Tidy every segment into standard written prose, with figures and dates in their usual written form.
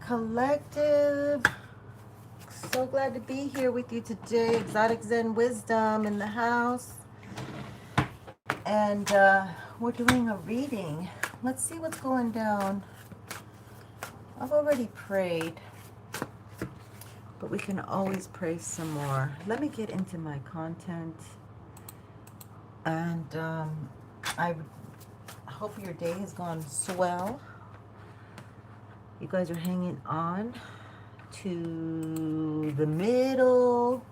Collective. So glad to be here with you today. Exotic Zen Wisdom in the house. And we're doing a reading. Let's see what's going down. I've already prayed, but we can always pray some more. Let me get into my content. And I hope your day has gone swell. You guys are hanging on to the middle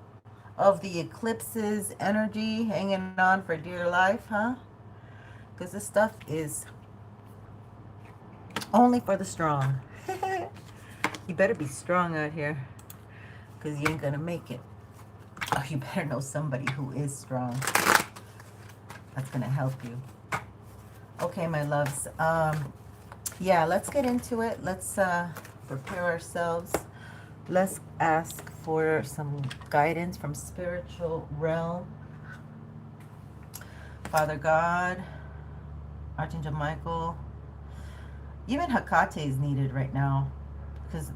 of the eclipse's energy, hanging on for dear life, huh? Because this stuff is only for the strong. You better be strong out here, because you ain't gonna make it. Oh, you better know somebody who is strong. That's gonna help you. Okay, my loves. Yeah, let's get into it. Let's prepare ourselves. Let's ask for some guidance from spiritual realm. Father God, Archangel Michael, even Hecate is needed right now, because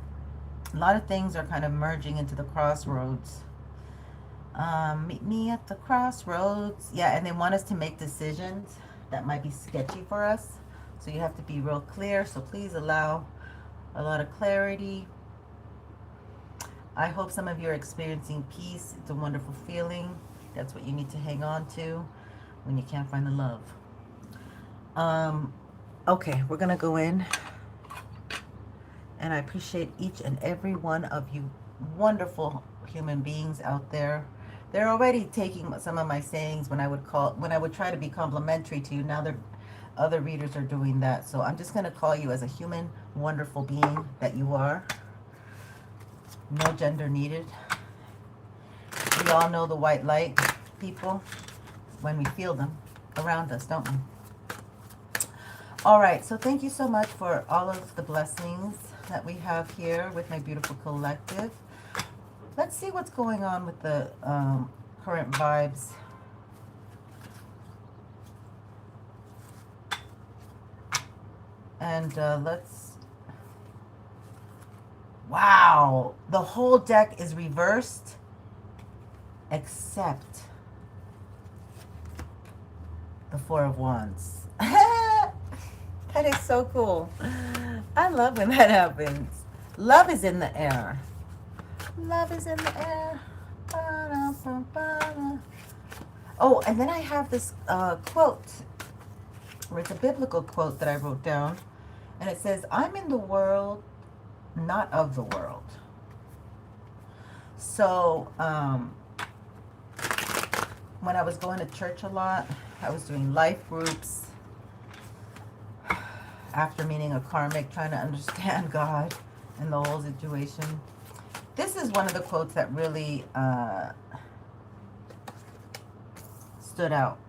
a lot of things are kind of merging into the crossroads. Meet me at the crossroads. Yeah, and they want us to make decisions that might be sketchy for us. So you have to be real clear. So please allow a lot of clarity. I hope some of you are experiencing peace. It's a wonderful feeling. That's what you need to hang on to when you can't find the love. Okay, we're going to go in. And I appreciate each and every one of you wonderful human beings out there. They're already taking some of my sayings when I would try to be complimentary to you. Now other readers are doing that. So I'm just going to call you as a human, wonderful being that you are. No gender needed. We all know the white light, people, when we feel them around us, don't we? All right, so thank you so much for all of the blessings that we have here with my beautiful collective. Let's see what's going on with the current vibes. And wow, the whole deck is reversed except the Four of Wands. That is so cool. I love when that happens. Love is in the air. Love is in the air. Oh, and then I have this quote, or it's a biblical quote that I wrote down. And it says, I'm in the world, not of the world. So, when I was going to church a lot, I was doing life groups. After meeting a karmic, trying to understand God and the whole situation. This is one of the quotes that really stood out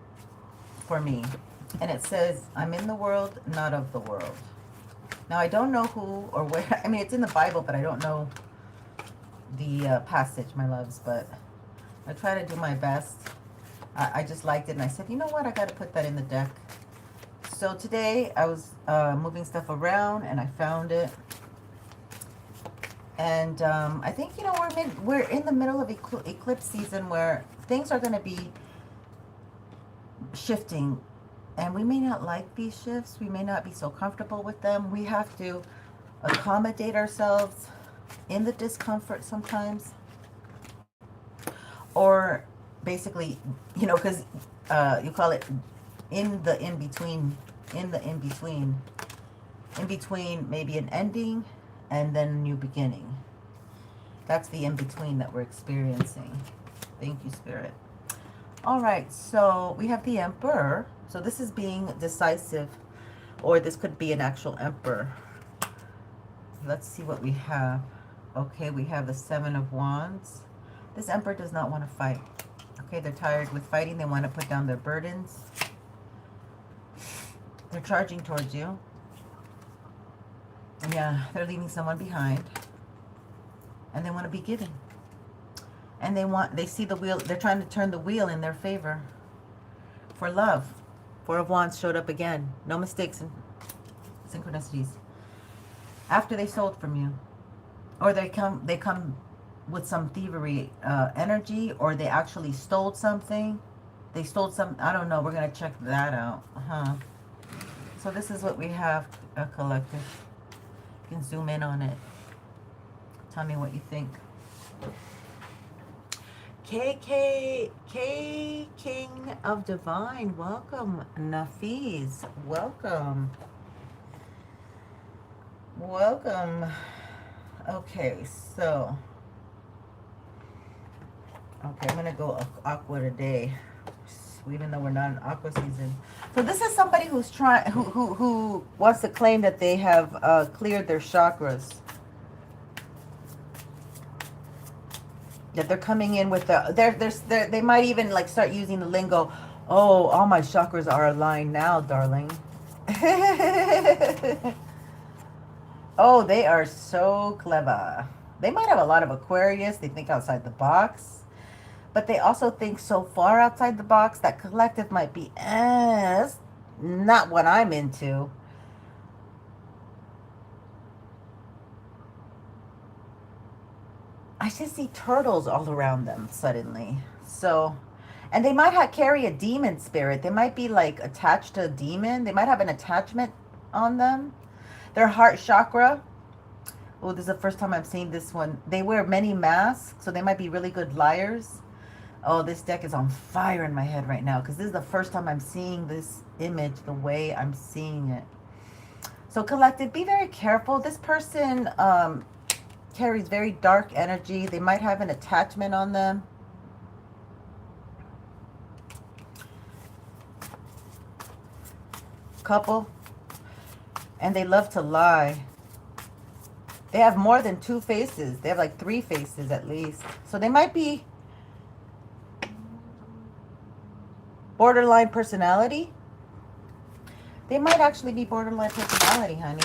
for me. And it says, I'm in the world, not of the world. Now, I don't know who or where. I mean, it's in the Bible, but I don't know the passage, my loves. But I try to do my best. I just liked it. And I said, you know what? I got to put that in the deck. So today I was moving stuff around and I found it. And I think, you know, we're in the middle of eclipse season where things are going to be shifting. And we may not like these shifts. We may not be so comfortable with them. We have to accommodate ourselves in the discomfort sometimes. Or basically, you know, because you call it in between, maybe an ending and then a new beginning. That's the in-between that we're experiencing. Thank you, Spirit. All right, so we have the Emperor. So this is being decisive, or this could be an actual Emperor. Let's see what we have. Okay, we have the Seven of Wands. This Emperor does not want to fight. Okay, they're tired with fighting. They want to put down their burdens. They're charging towards you. Yeah, they're leaving someone behind. And they want to be given. And they see the wheel. They're trying to turn the wheel in their favor. For love. Four of Wands showed up again. No mistakes and synchronicities. After they sold from you. or they come with some thievery energy, or they actually stole something. They stole some, I don't know, we're going to check that out. So this is what we have, a collective. You can zoom in on it. Tell me what you think. K King of Divine, welcome. Nafiz, welcome. Welcome. Okay, so I'm gonna go aqua today, even though we're not in aqua season. So this is somebody who's trying, who wants to claim that they have cleared their chakras. That they're coming in with they might even like start using the lingo. Oh, all my chakras are aligned now, darling. Oh, they are so clever. They might have a lot of Aquarius. They think outside the box. But they also think so far outside the box that collective might be, that's not what I'm into. I just see turtles all around them suddenly. So, and they might carry a demon spirit. They might be like attached to a demon. They might have an attachment on them. Their heart chakra. Oh, this is the first time I'm seeing this one. They wear many masks, so they might be really good liars. Oh, this deck is on fire in my head right now because this is the first time I'm seeing this image the way I'm seeing it. So collective, be very careful. This person carries very dark energy. They might have an attachment on them. Couple. And they love to lie. They have more than two faces. They have like three faces at least. So they might be borderline personality. They might actually be borderline personality, honey.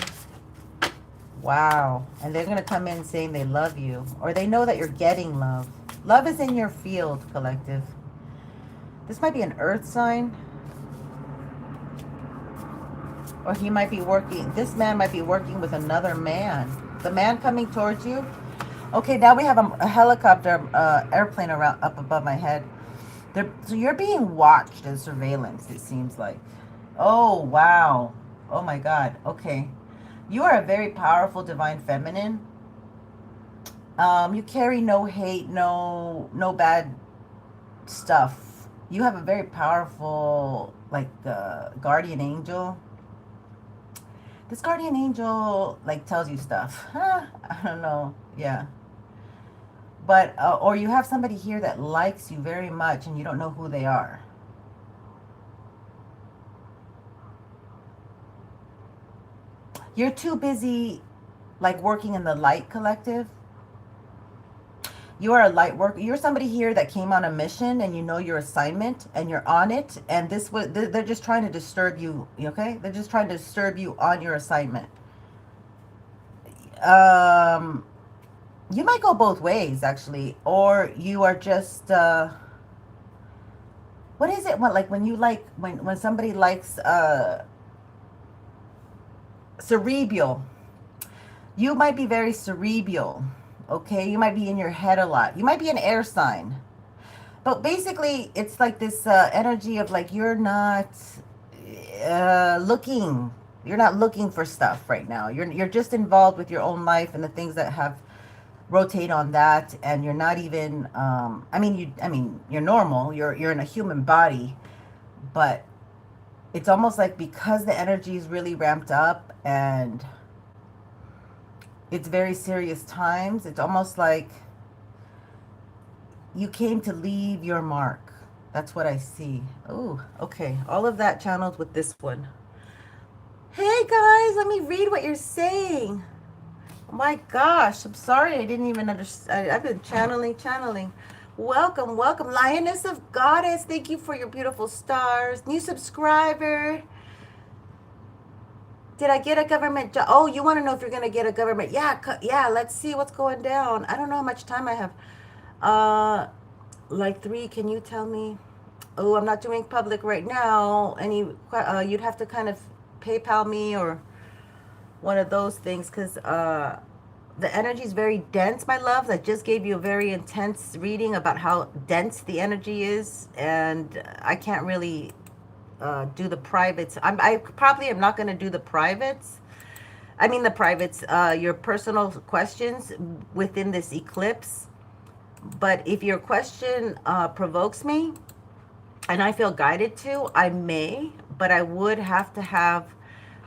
Wow. And they're going to come in saying they love you. Or they know that you're getting love. Love is in your field, collective. This might be an earth sign. Or he might be working, this man might be working with another man. The man coming towards you. Okay, now we have a helicopter, airplane around up above my head. So you're being watched as surveillance, it seems like. Oh, wow. Oh, my God. Okay. You are a very powerful divine feminine. You carry no hate, no bad stuff. You have a very powerful, like, guardian angel. This guardian angel, like, tells you stuff. I don't know. Yeah. But, or you have somebody here that likes you very much and you don't know who they are. You're too busy, like, working in the light, collective. You are a light worker. You're somebody here that came on a mission and you know your assignment and you're on it. And they're just trying to disturb you. Okay? They're just trying to disturb you on your assignment. You might go both ways, actually. Or you are just, what is it? What, like when you like, when somebody likes, cerebral. You might be very cerebral. Okay, you might be in your head a lot. You might be an air sign. But basically, it's like this energy of like you're not looking. You're not looking for stuff right now. You're just involved with your own life and the things that have rotate on that, and you're not even. I mean, you're normal. You're in a human body, but it's almost like because the energy is really ramped up and it's very serious times, it's almost like you came to leave your mark. That's what I see. Oh, okay. All of that channeled with this one. Hey guys, let me read what you're saying. Oh my gosh, I'm sorry I didn't even understand. I've been channeling. Welcome. Lioness of Goddess, thank you for your beautiful stars. New subscriber. Did I get a government job? Oh, you want to know if you're going to get a government? Yeah, let's see what's going down. I don't know how much time I have. Like 3, can you tell me? Oh, I'm not doing public right now. You'd have to kind of PayPal me or one of those things because the energy is very dense, my loves. I just gave you a very intense reading about how dense the energy is, and I can't really do the privates. I probably am not going to do the privates. I mean the privates, your personal questions within this eclipse. But if your question provokes me, and I feel guided to, I may, but I would have to have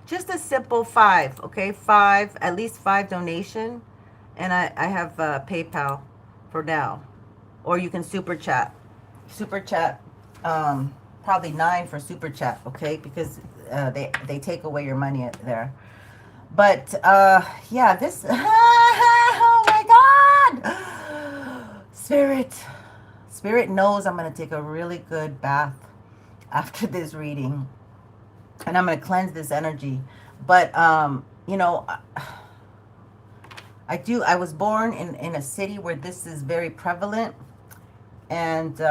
just a simple 5, okay? 5, at least 5 donation. And I have PayPal for now. Or you can super chat. Super chat, probably 9 for super chat, okay? Because they take away your money there. But yeah, this, oh my God! Spirit knows I'm going to take a really good bath after this reading. And I'm going to cleanse this energy. But, you know, I was born in a city where this is very prevalent. And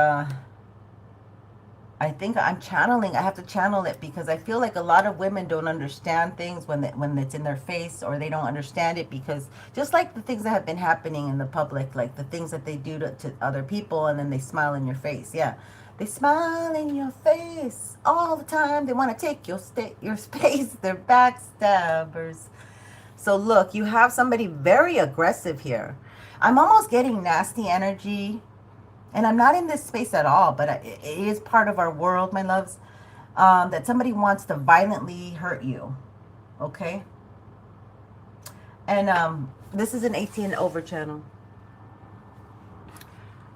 I think I have to channel it, because I feel like a lot of women don't understand things when it's in their face, or they don't understand it because just like the things that have been happening in the public, like the things that they do to other people, and then they smile in your face. Yeah, they smile in your face all the time. They want to take your space. They're backstabbers. So look, you have somebody very aggressive here. I'm almost getting nasty energy. And I'm not in this space at all, but it is part of our world, my loves, that somebody wants to violently hurt you, okay? And this is an 18 over channel.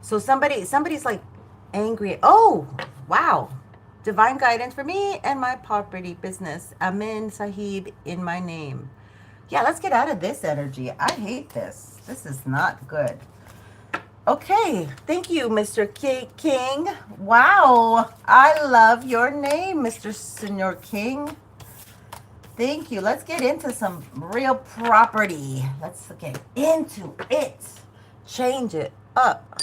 So somebody's like angry. Oh, wow. Divine guidance for me and my property business. Amin Sahib in my name. Yeah, let's get out of this energy. I hate this. This is not good. Okay, thank you, Mr. King. Wow, I love your name, Mr. Senor King. Thank you. Let's get into some real property. Let's get into it. Change it up.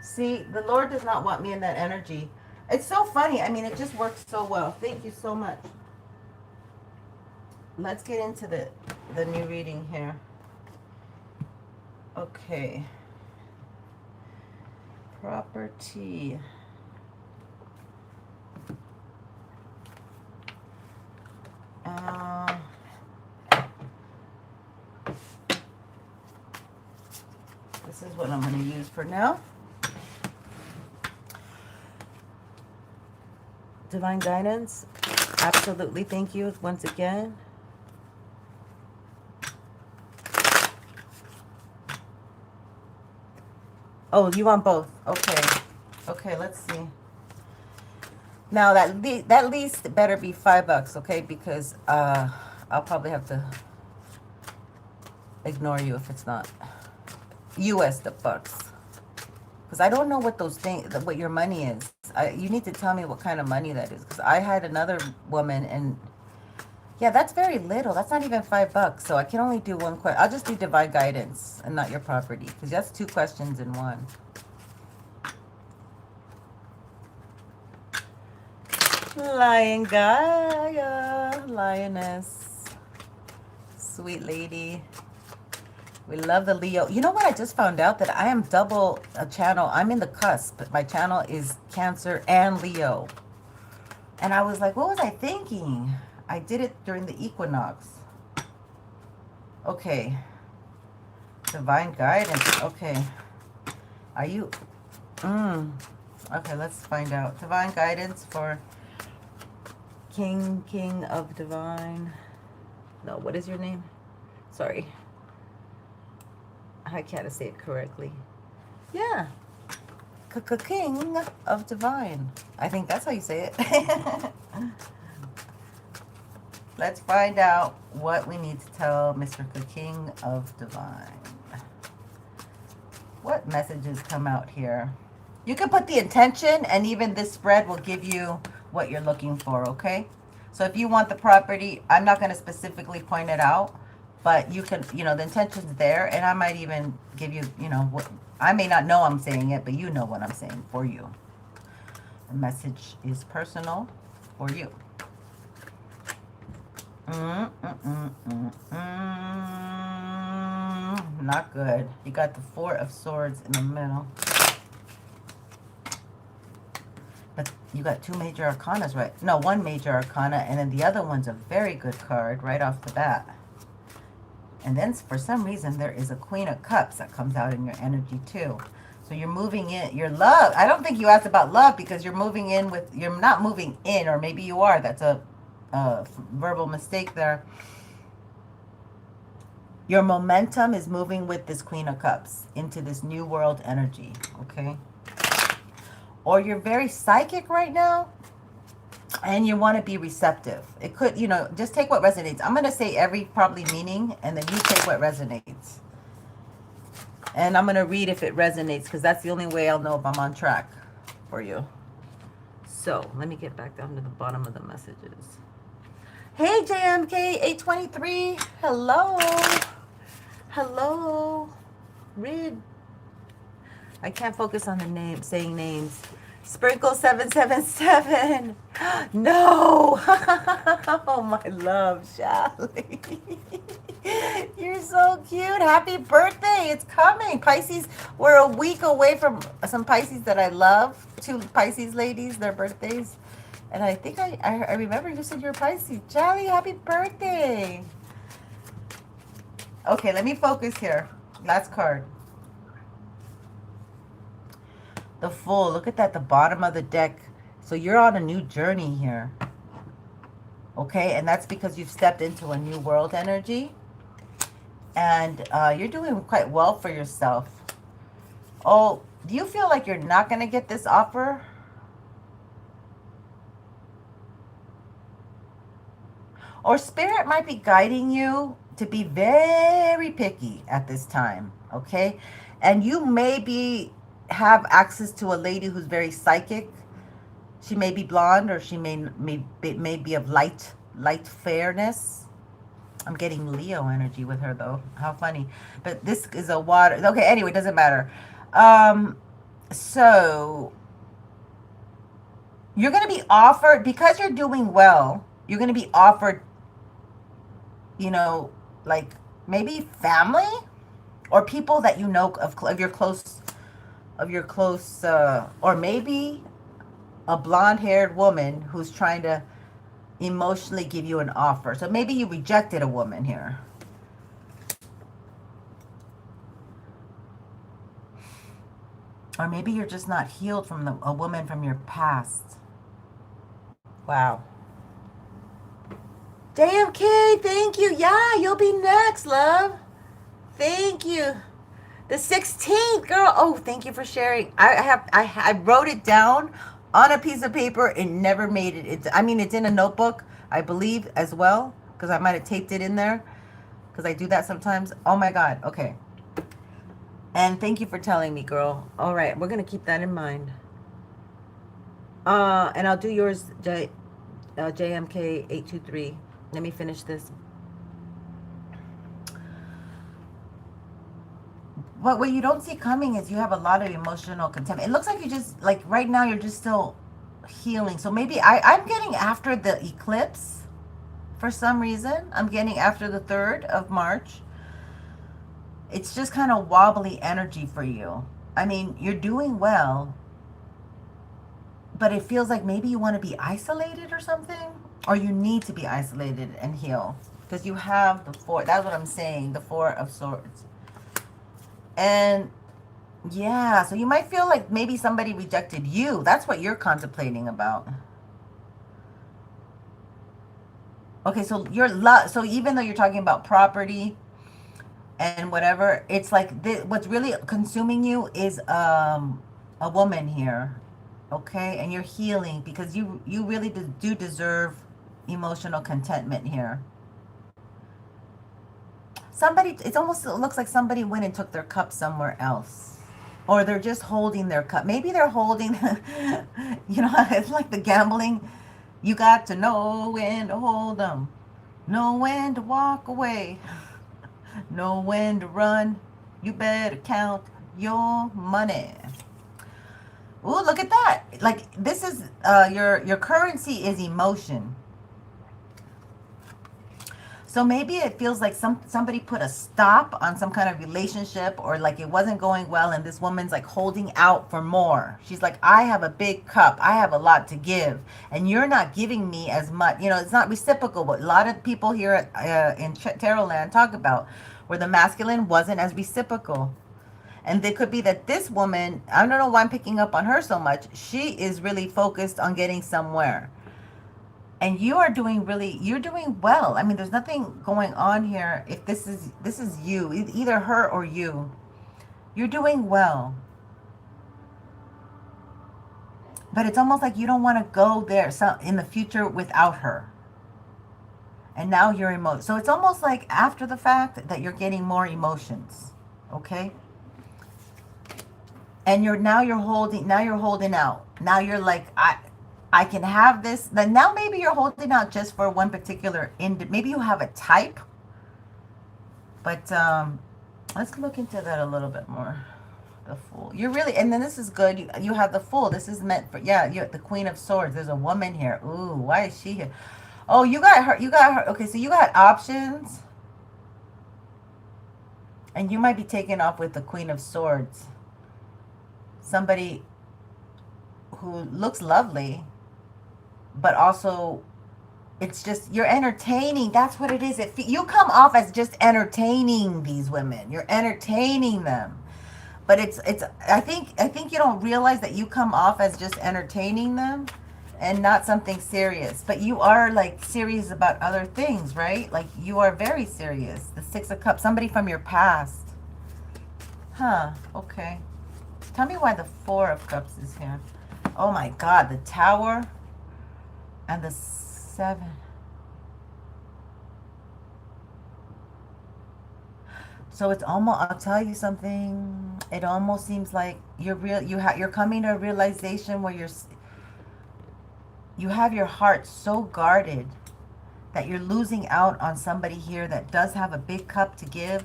See, the Lord does not want me in that energy. It's so funny. I mean, it just works so well. Thank you so much. Let's get into the new reading here. Okay. Property. This is what I'm going to use for now. Divine guidance. Absolutely. Thank you once again. Oh, you want both? Okay. Okay, let's see. Now that least better be $5, okay? Because I'll probably have to ignore you if it's not US bucks. Because I don't know what those things, what your money is. You need to tell me what kind of money that is. Because I had another woman, and yeah, that's very little. That's not even $5. So I can only do one question. I'll just do divine guidance and not your property, because that's 2 questions in one. Lion Gaia, lioness, sweet lady. We love the Leo. You know what? I just found out that I am double a channel. I'm in the cusp. My channel is Cancer and Leo. And I was like, what was I thinking? I did it during the equinox. Okay. Divine guidance. Okay. Are you... Okay, let's find out. Divine guidance for King of Divine. No, what is your name? Sorry. I can't say it correctly. Yeah. King of Divine. I think that's how you say it. Let's find out what we need to tell Mr. King of Divine. What messages come out here? You can put the intention, and even this spread will give you what you're looking for, okay? So if you want the property, I'm not going to specifically point it out, but you can, you know, the intention's there, and I might even give you, you know, what I may not know I'm saying it, but you know what I'm saying for you. The message is personal for you. not good. You got the Four of Swords in the middle. But you got two major arcanas, right? No, one major arcana, and then the other one's a very good card right off the bat. And then for some reason, there is a Queen of Cups that comes out in your energy too. So you're moving in your love. I don't think you asked about love because you're moving in with, you're not moving in, or maybe you are. That's a verbal mistake there. Your momentum is moving with this Queen of Cups into this new world energy, okay? Or you're very psychic right now and you want to be receptive. It could, you know, just take what resonates. I'm going to say every probably meaning, and then you take what resonates. And I'm going to read if it resonates, because that's the only way I'll know if I'm on track for you. So let me get back down to the bottom of the messages. Hey, JMK823. Hello. Hello. Read. I can't focus on the name, saying names. Sprinkle 777. No. Oh, my love, Shelly. You're so cute. Happy birthday. It's coming. Pisces, we're a week away from some Pisces that I love. Two Pisces ladies, their birthdays. And I think I remember you said you're Pisces. Shelly, happy birthday. Okay, let me focus here. Last card. The Fool. Look at that, the bottom of the deck. So you're on a new journey here. Okay, and that's because you've stepped into a new world energy. And you're doing quite well for yourself. Oh, do you feel like you're not going to get this offer? Or Spirit might be guiding you to be very picky at this time, okay? And you may have access to a lady who's very psychic. She may be blonde, or she may be of light fairness. I'm getting Leo energy with her though. How funny. But this is a water. Okay, anyway, doesn't matter. So you're going to be offered, because you're doing well, you're going to be offered, you know, like maybe family or people that you know of your close, or maybe a blonde-haired woman who's trying to emotionally give you an offer. So maybe you rejected a woman here. Or maybe you're just not healed from a woman from your past. Wow. JMK, thank you. Yeah, you'll be next, love. Thank you. The 16th, girl. Oh, thank you for sharing. I wrote it down on a piece of paper and never made it. I mean, it's in a notebook, I believe, as well, because I might have taped it in there, because I do that sometimes. Oh my God. Okay. And thank you for telling me, girl. All right, we're gonna keep that in mind. And I'll do yours, JMK823. Let me finish this. What you don't see coming is you have a lot of emotional contempt. It looks like you just, like right now, you're just still healing. So maybe I'm getting after the eclipse for some reason. I'm getting after the 3rd of March. It's just kind of wobbly energy for you. I mean, you're doing well, but it feels like maybe you want to be isolated or something, or you need to be isolated and heal, because you have the 4. That's what I'm saying, the 4 of Swords. And yeah, so you might feel like maybe somebody rejected you. That's what you're contemplating about. Okay, so so even though you're talking about property and whatever, it's like what's really consuming you is a woman here. Okay, and you're healing because you really do deserve emotional contentment here. It almost looks like somebody went and took their cup somewhere else. Or they're just holding their cup. Maybe they're holding, you know, it's like the gambling. You got to know when to hold them. Know when to walk away. Know when to run. You better count your money. Ooh, look at that. Like, this is, your currency is emotion. So maybe it feels like somebody put a stop on some kind of relationship, or like it wasn't going well, and this woman's like holding out for more. She's like, I have a big cup. I have a lot to give, and you're not giving me as much. You know, it's not reciprocal. What a lot of people here in Tarot Land talk about, where the masculine wasn't as reciprocal. And it could be that this woman, I don't know why I'm picking up on her so much. She is really focused on getting somewhere. And you are doing you're doing well. I mean, there's nothing going on here. If this is you, either her or you, you're doing well. But it's almost like you don't want to go there in the future without her. And now you're emotional. So it's almost like after the fact that you're getting more emotions. Okay? And you're holding out. Now you're like, I can have this. Then now maybe you're holding out just for one particular maybe you have a type. But let's look into that a little bit more. The Fool. You're really, and then this is good. You have the Fool. This is meant for, yeah, you're the Queen of Swords. There's a woman here. Ooh, why is she here? Oh, you got her. Okay, so you got options. And you might be taken off with the Queen of Swords. Somebody who looks lovely, but also it's just, you're entertaining. That's what it is. You come off as just entertaining these women. You're entertaining them. But I think you don't realize that you come off as just entertaining them and not something serious. But you are like serious about other things, right? Like you are very serious. The Six of Cups, somebody from your past. Huh, okay. Tell me why the Four of Cups is here. Oh my God, the Tower and the Seven. So it's almost, I'll tell you something. It almost seems like you're coming to a realization where you have your heart so guarded that you're losing out on somebody here that does have a big cup to give.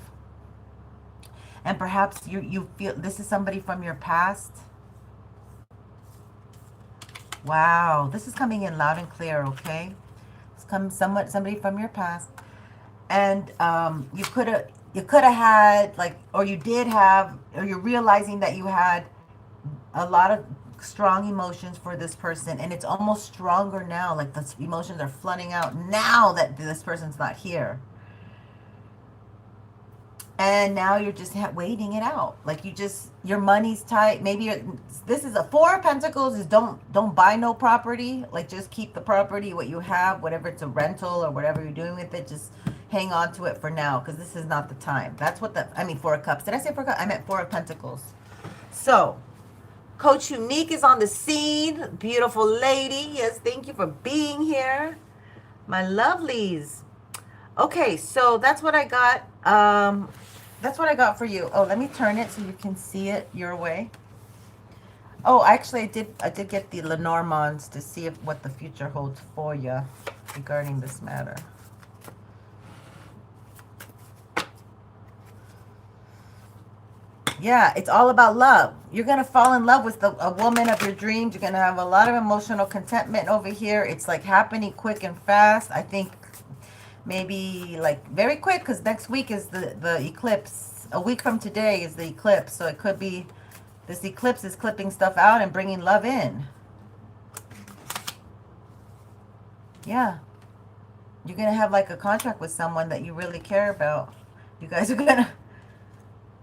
And perhaps you feel this is somebody from your past. Wow, this is coming in loud and clear, okay? It's somebody from your past. And you could have had, like, or you did have, or you're realizing that you had a lot of strong emotions for this person, and it's almost stronger now. Like the emotions are flooding out now that this person's not here. And now you're just waiting it out. Like your money's tight. Maybe this is a Four of Pentacles is don't buy no property. Like just keep the property, what you have, whatever it's a rental or whatever you're doing with it, just hang on to it for now because this is not the time. That's what Four of Cups. Did I say Four of Cups? I meant Four of Pentacles. So, Coach Unique is on the scene. Beautiful lady. Yes, thank you for being here. My lovelies. Okay, so that's what I got. That's what I got for you. Oh, let me turn it so you can see it your way. Oh, actually, I did get the Lenormands to see what the future holds for you regarding this matter. Yeah, it's all about love. You're going to fall in love with a woman of your dreams. You're going to have a lot of emotional contentment over here. It's like happening quick and fast. I think maybe like very quick because next week is the eclipse. A week from today is the eclipse. So it could be this eclipse is clipping stuff out and bringing love in. Yeah. You're going to have like a contract with someone that you really care about. You guys are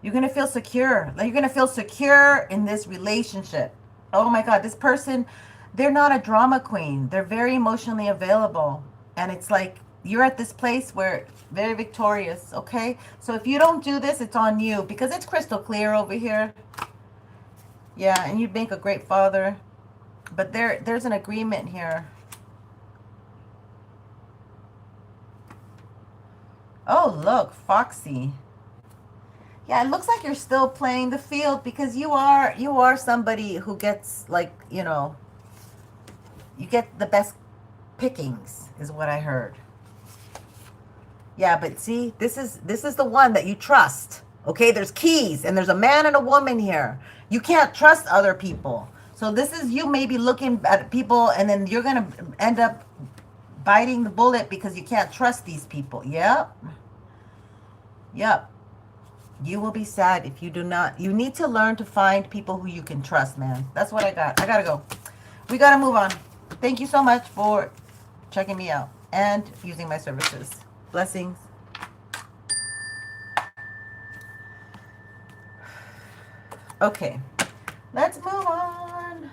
you're going to feel secure. Like you're going to feel secure in this relationship. Oh my God, this person, they're not a drama queen. They're very emotionally available. And it's like, you're at this place where very victorious, okay? So if you don't do this, it's on you because it's crystal clear over here. Yeah, and you'd make a great father. But there's an agreement here. Oh, look, Foxy. Yeah, it looks like you're still playing the field because you are somebody who gets like, you know, you get the best pickings is what I heard. Yeah, but see, this is the one that you trust. Okay, there's keys and there's a man and a woman here. You can't trust other people. So this is you maybe looking at people and then you're going to end up biting the bullet because you can't trust these people. Yep. Yep. You will be sad if you do not. You need to learn to find people who you can trust, man. That's what I got. I gotta go. We gotta move on. Thank you so much for checking me out and using my services. Blessings. Okay. Let's move on.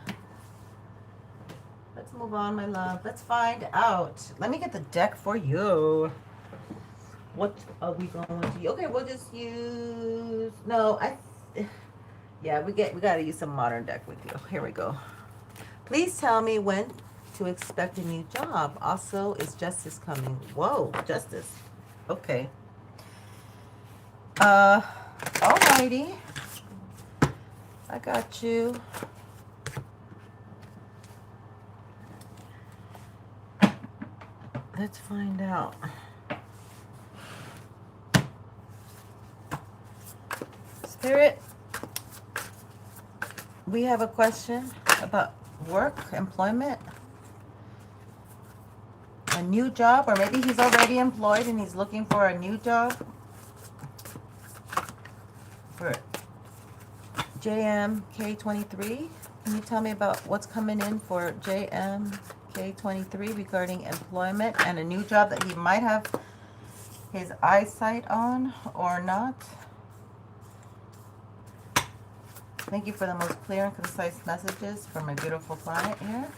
Let's move on, my love. Let's find out. Let me get the deck for you. What are we going to use? Okay, we'll just use... No, yeah, we gotta use some modern deck with you. Here we go. Please tell me when to expect a new job. Also, is justice coming? Whoa, justice. Okay. Alrighty. I got you. Let's find out. Spirit, we have a question about work, employment, a new job, or maybe he's already employed and he's looking for a new job. For JMK23, can you tell me about what's coming in for JMK23 regarding employment and a new job that he might have his eyesight on or not? Thank you for the most clear and concise messages for my beautiful client here.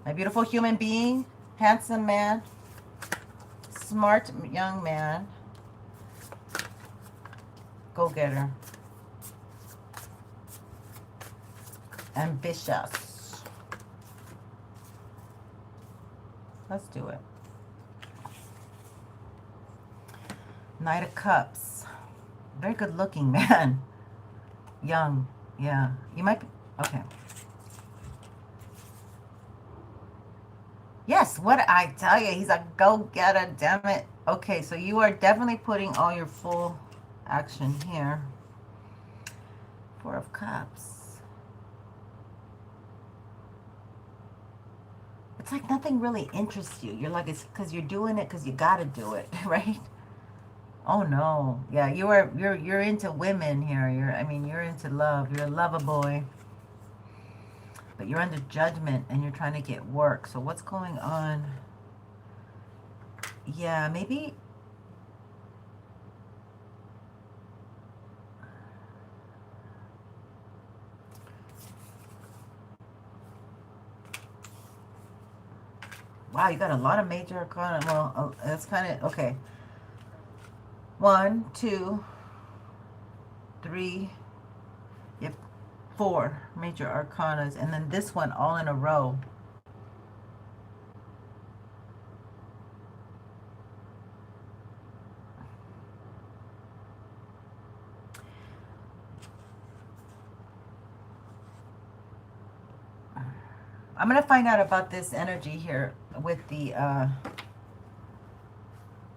My beautiful human being, handsome man, smart young man, go-getter, ambitious. Let's do it. Knight of Cups. Very good looking man. Young, yeah. You might be, okay. Yes, what I tell you, he's a go-getter, damn it. Okay, so you are definitely putting all your full action here. Four of Cups. It's like nothing really interests you. You're like, it's because you're doing it because you gotta do it, right? Oh no. Yeah, you're into women here. You're into love. You're a lover boy. But you're under judgment and you're trying to get work. So what's going on? Yeah, maybe. Wow, you got a lot of major arcana. Well, that's kind of okay. 1, 2, 3, yep, 4 major arcanas, and then this one all in a row. I'm going to find out about this energy here with the,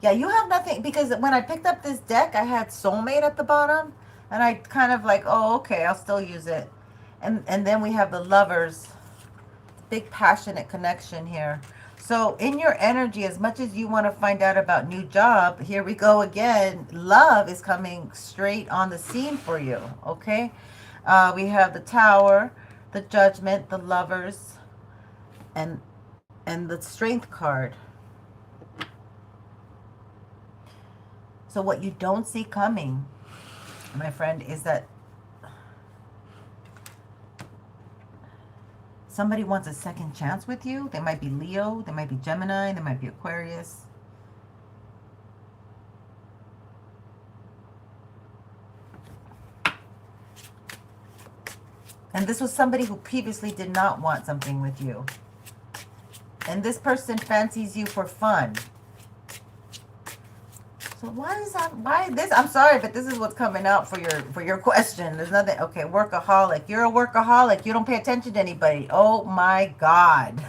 yeah, you have nothing, because when I picked up this deck, I had soulmate at the bottom, and I kind of like, oh, okay, I'll still use it. And then we have the lovers, big passionate connection here. So in your energy, as much as you want to find out about new job, here we go again. Love is coming straight on the scene for you, okay? We have the Tower, the Judgment, the Lovers, and the Strength card. So what you don't see coming, my friend, is that somebody wants a second chance with you. They might be Leo, they might be Gemini, they might be Aquarius. And this was somebody who previously did not want something with you. And this person fancies you for fun. So why is that? Why this? I'm sorry, but this is what's coming out for your question. There's nothing. Okay, workaholic. You're a workaholic. You don't pay attention to anybody. Oh my God.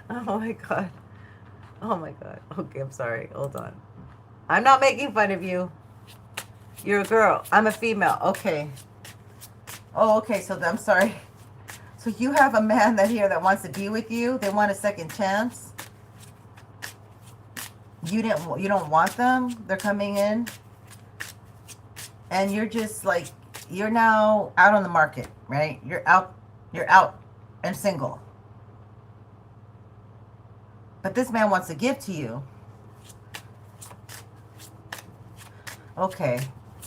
Oh my God. Oh my God. Okay, I'm sorry. Hold on. I'm not making fun of you. You're a girl. I'm a female. Okay. Oh, okay. So I'm sorry. So you have a man that wants to be with you. They want a second chance. You don't want them. They're coming in. And you're just like, you're now out on the market, right? You're out and single. But this man wants to give to you. Okay.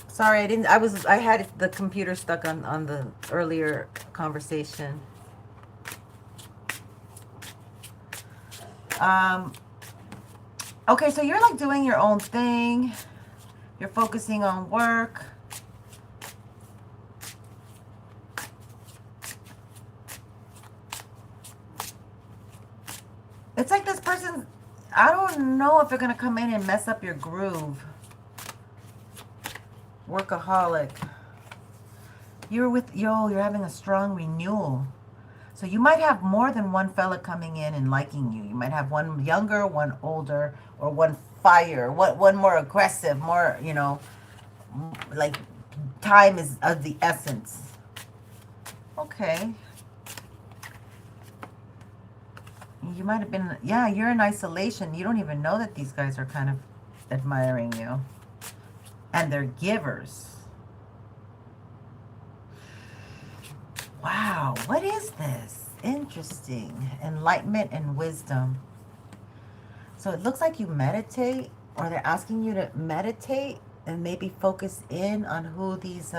Sorry, I had the computer stuck on the earlier conversation. Okay, so you're like doing your own thing. You're focusing on work. It's like this person, I don't know if they're going to come in and mess up your groove. Workaholic. You're having a strong renewal. So you might have more than one fella coming in and liking you. You might have one younger, one older, or one fire, one more aggressive, more, you know, like time is of the essence. Okay. You might have been, yeah, you're in isolation. You don't even know that these guys are kind of admiring you. And they're givers. Wow, what is this? Interesting. Enlightenment and wisdom. So it looks like you meditate, or they're asking you to meditate and maybe focus in on who these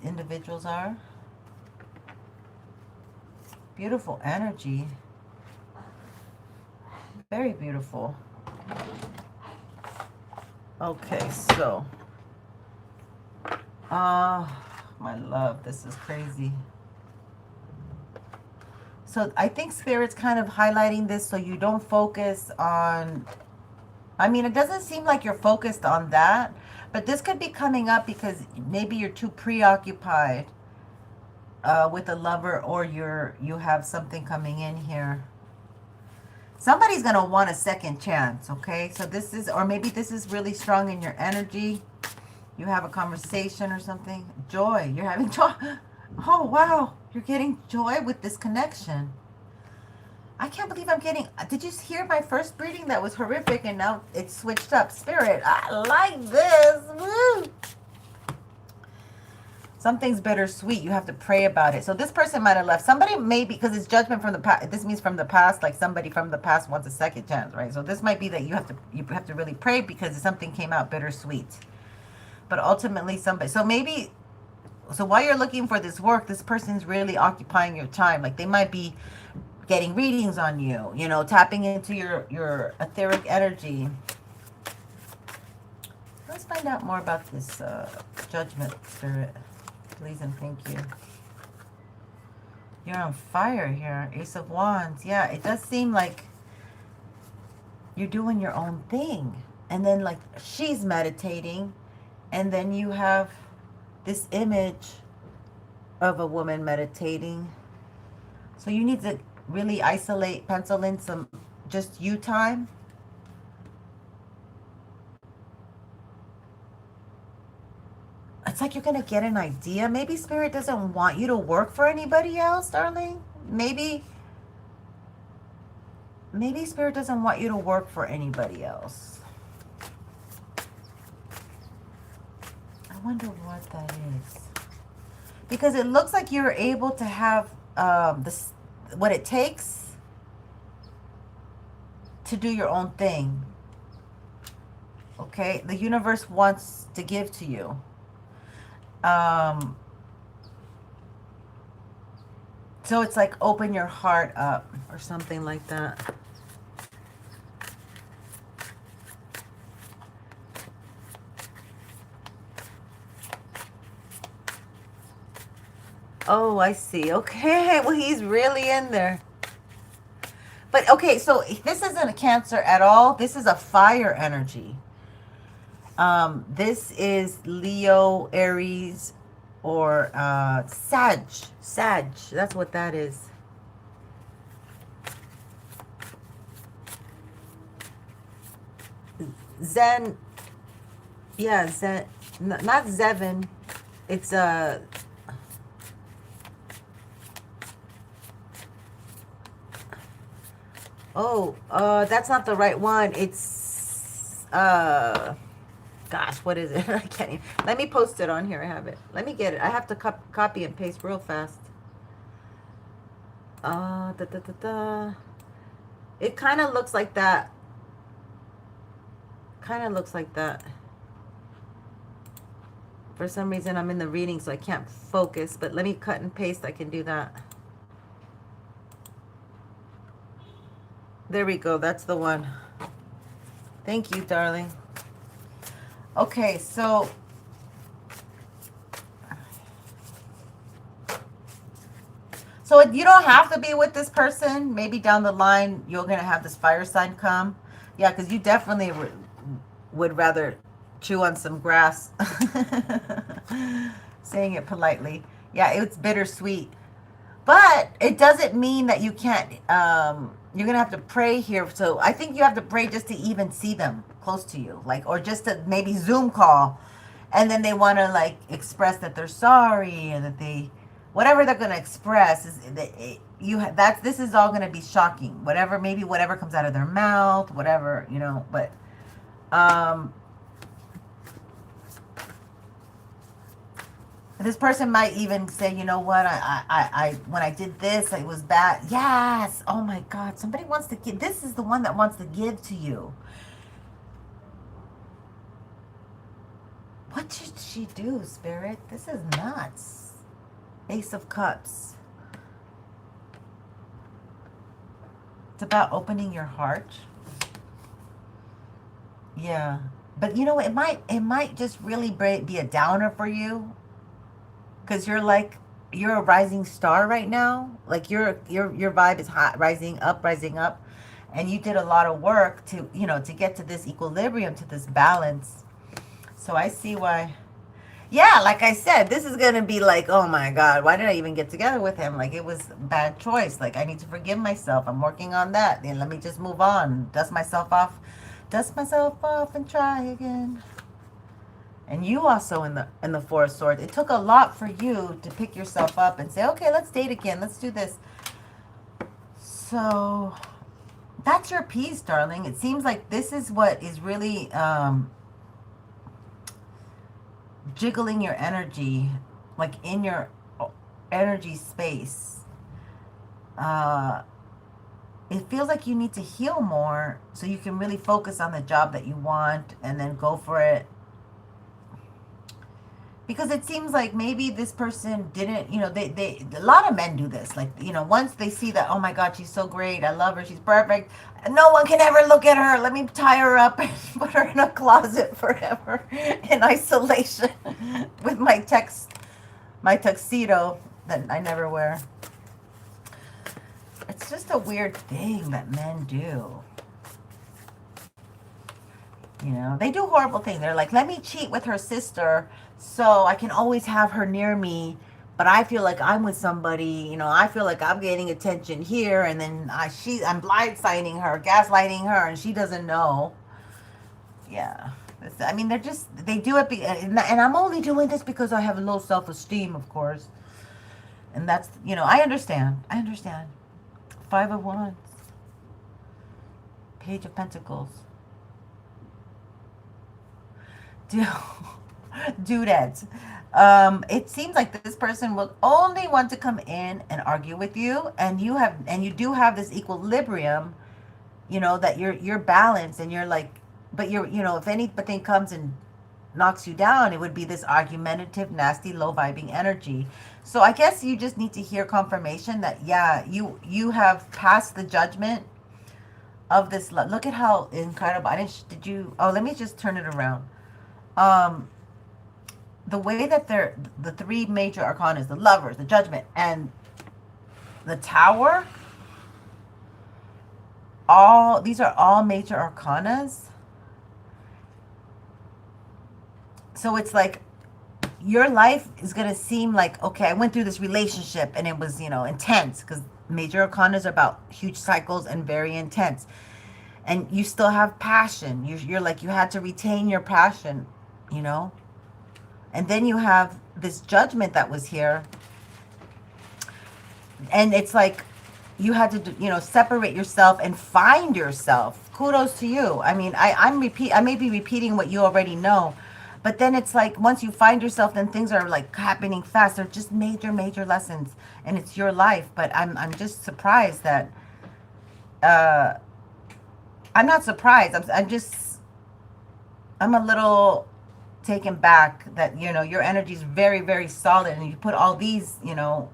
individuals are. Beautiful energy. Very beautiful. Okay, so my love, this is crazy. So I think Spirit's kind of highlighting this so you don't focus on, I mean, it doesn't seem like you're focused on that, but this could be coming up because maybe you're too preoccupied with a lover, or you have something coming in here. Somebody's going to want a second chance, okay? So this is, or maybe this is really strong in your energy. You have a conversation or something. Joy. You're having joy. Oh, wow. You're getting joy with this connection. I can't believe I'm getting... Did you hear my first reading? That was horrific, and now it's switched up. Spirit, I like this. Woo! Something's bittersweet. You have to pray about it. So this person might have left. Somebody maybe, because it's judgment from the past. This means from the past, like somebody from the past wants a second chance, right? So this might be that you have to really pray because something came out bittersweet. But ultimately somebody, so maybe, so while you're looking for this work, this person's really occupying your time. Like they might be getting readings on you, you know, tapping into your etheric energy. Let's find out more about this judgment, Spirit. Please and thank you. You're on fire here. Ace of Wands. Yeah, it does seem like you're doing your own thing. And then like she's meditating. And then you have this image of a woman meditating. So you need to really isolate, pencil in some just you time. It's like you're going to get an idea. Maybe Spirit doesn't want you to work for anybody else, darling. Maybe Spirit doesn't want you to work for anybody else. I wonder what that is. Because it looks like you're able to have what it takes to do your own thing. Okay? The universe wants to give to you. So it's like open your heart up or something like that. Oh, I see. Okay, well, he's really in there. But, okay, so this isn't a Cancer at all. This is a fire energy. This is Leo, Aries, or Sag. Sag, that's what that is. Zen, yeah, Zen, not Zevin. It's Oh, that's not the right one. It's, gosh, what is it? I can't even. Let me post it on here. I have it. Let me get it. I have to copy and paste real fast. Da, da, da, da. It kind of looks like that. Kind of looks like that. For some reason, I'm in the reading, so I can't focus. But let me cut and paste. I can do that. There we go. That's the one. Thank you, darling. Okay, so you don't have to be with this person. Maybe down the line, you're going to have this fire sign come. Yeah, because you definitely would rather chew on some grass. Saying it politely. Yeah, it's bittersweet. But it doesn't mean that you can't, you're going to have to pray here. So I think you have to pray just to even see them close to you. Like, or just to maybe Zoom call. And then they want to like express that they're sorry and that they, whatever they're going to express is that this is all going to be shocking. Whatever comes out of their mouth, whatever, you know, but, this person might even say, you know what, I when I did this, it was bad. Yes. Oh my God. Somebody wants to give. This is the one that wants to give to you. What should she do, Spirit? This is nuts. Ace of Cups. It's about opening your heart. Yeah. But you know, it might just really be a downer for you. Because you're a rising star right now. Like your vibe is hot, rising up. And you did a lot of work to, you know, to get to this equilibrium, to this balance. So I see why. Yeah, like I said, this is going to be like, oh my God, why did I even get together with him? Like, it was a bad choice. Like, I need to forgive myself. I'm working on that. And let me just move on. Dust myself off and try again. And you also in the Four of Swords. It took a lot for you to pick yourself up and say, okay, let's date again. Let's do this. So that's your piece, darling. It seems like this is what is really jiggling your energy, like in your energy space. It feels like you need to heal more so you can really focus on the job that you want and then go for it. Because it seems like maybe this person didn't, you know, they a lot of men do this. Like, you know, once they see that, oh my God, she's so great, I love her, she's perfect, no one can ever look at her, let me tie her up and put her in a closet forever in isolation with my tuxedo that I never wear. It's just a weird thing that men do. You know, they do horrible things. They're like, let me cheat with her sister so I can always have her near me, but I feel like I'm with somebody, you know, I feel like I'm getting attention here, and then I'm blindsiding her, gaslighting her, and she doesn't know. Yeah. I mean, they do it, and I'm only doing this because I have a low self-esteem, of course. And that's, you know, I understand. Five of Wands. Page of Pentacles. Dudettes. It seems like this person will only want to come in and argue with you, and you do have this equilibrium, you know, that you're balanced, and you're like, but you know, if anything comes and knocks you down, it would be this argumentative, nasty, low vibing energy. So I guess you just need to hear confirmation that, yeah, you have passed the judgment of this love. Look at how incredible. Let me just turn it around. The way that the three major arcana, the Lovers, the Judgment, and the Tower, these are all major arcanas. So it's like your life is going to seem like, okay, I went through this relationship and it was, you know, intense, because major arcanas are about huge cycles and very intense. And you still have passion. You're like, you had to retain your passion, you know. And then you have this Judgment that was here. And it's like, you had to, you know, separate yourself and find yourself. Kudos to you. I mean, I may be repeating what you already know, but then it's like once you find yourself, then things are like happening fast. They're just major, major lessons, and it's your life. But I'm just surprised that, uh, I'm not surprised. I'm just, I'm a little taken back that, you know, your energy is very, very solid, and you put all these, you know,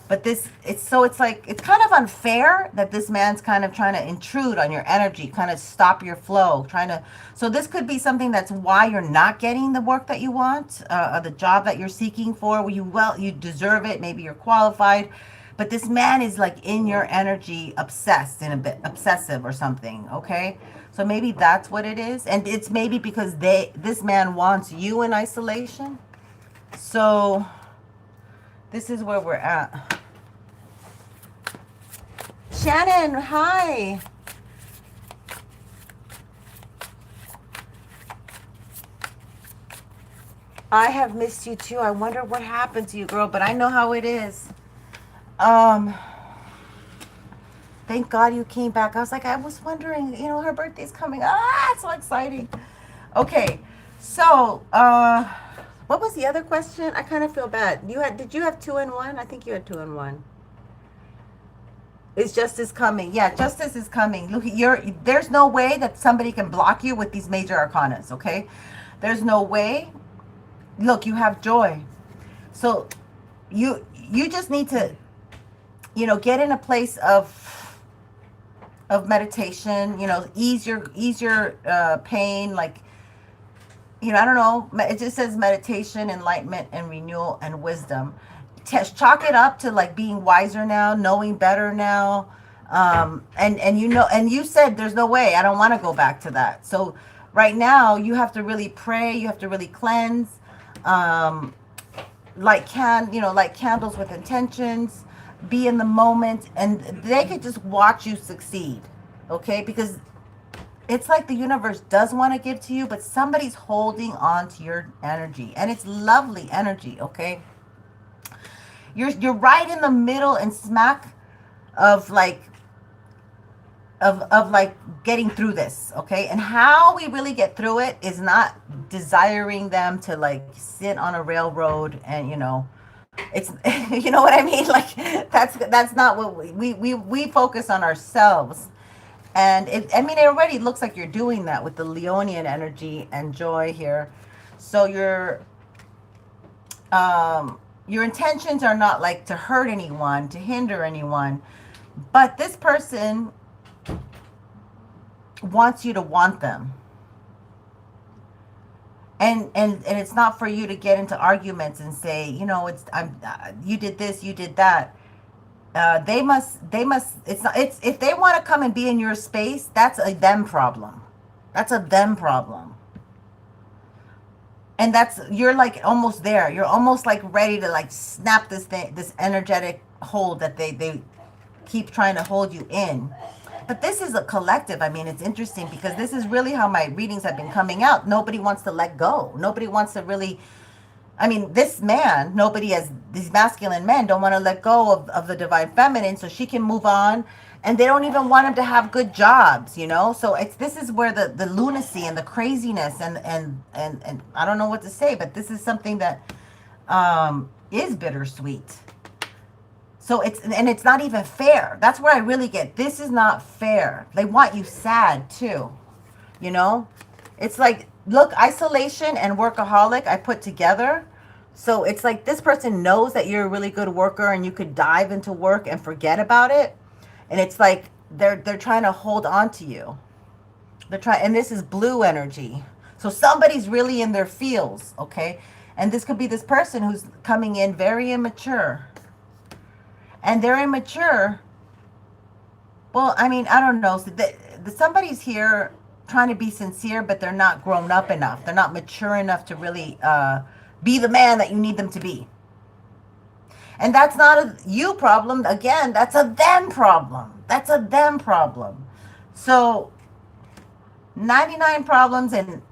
but this, it's so, it's like, it's kind of unfair that this man's kind of trying to intrude on your energy, kind of stop your flow, trying to, so this could be something that's why you're not getting the work that you want, the job that you're seeking for, where you, well, you deserve it, maybe you're qualified, but this man is like in your energy, obsessed, in a bit obsessive or something, okay? So maybe that's what it is, and it's maybe because this man wants you in isolation. So this is where we're at. Shannon, hi. I have missed you too. I wonder what happened to you, girl, but I know how it is. Um, thank God you came back. I was like, I was wondering, you know, her birthday's coming. Ah, it's so exciting. Okay, so, what was the other question? I kind of feel bad. Did you have 2 in 1? I think you had 2 in 1. Is justice coming? Yeah, justice is coming. Look, there's no way that somebody can block you with these major arcanas, okay? There's no way. Look, you have joy. So you just need to, you know, get in a place of meditation, you know, ease your pain, like, you know, I don't know, it just says meditation, enlightenment, and renewal, and wisdom. Chalk it up to like being wiser now, knowing better now, and you know, and you said there's no way, I don't want to go back to that. So right now you have to really pray, you have to really cleanse, light candles with intentions, be in the moment, and they could just watch you succeed, okay? Because it's like the universe does want to give to you, but somebody's holding on to your energy, and it's lovely energy, okay? You're right in the middle and smack of like of like getting through this, okay? And how we really get through it is not desiring them to like sit on a railroad and, you know, it's you know what I mean? Like that's not what we focus on ourselves. And I mean, it already looks like you're doing that with the Leonian energy and joy here. So your intentions are not like to hurt anyone, to hinder anyone, but this person wants you to want them. And it's not for you to get into arguments and say, you know, you did this, you did that. They must, it's if they want to come and be in your space, that's a them problem. That's a them problem. And you're like almost there. You're almost like ready to like snap this energetic hold that they keep trying to hold you in. But this is a collective. I mean, it's interesting because this is really how my readings have been coming out. Nobody wants to let go. Nobody wants to really, I mean, these masculine men don't want to let go of the divine feminine so she can move on. And they don't even want them to have good jobs, you know? So this is where the lunacy and the craziness and I don't know what to say, but this is something that is bittersweet. So it's not even fair. That's where I really get, this is not fair. They want you sad too, you know? It's like, look, isolation and workaholic I put together. So it's like this person knows that you're a really good worker and you could dive into work and forget about it. And it's like they're trying to hold on to you. And this is blue energy. So somebody's really in their feels, okay? And this could be this person who's coming in very immature. And they're immature. Well, I mean, I don't know. So somebody's here trying to be sincere, but they're not grown up enough. They're not mature enough to really be the man that you need them to be. And that's not a you problem. Again, that's a them problem. That's a them problem. So 99 problems and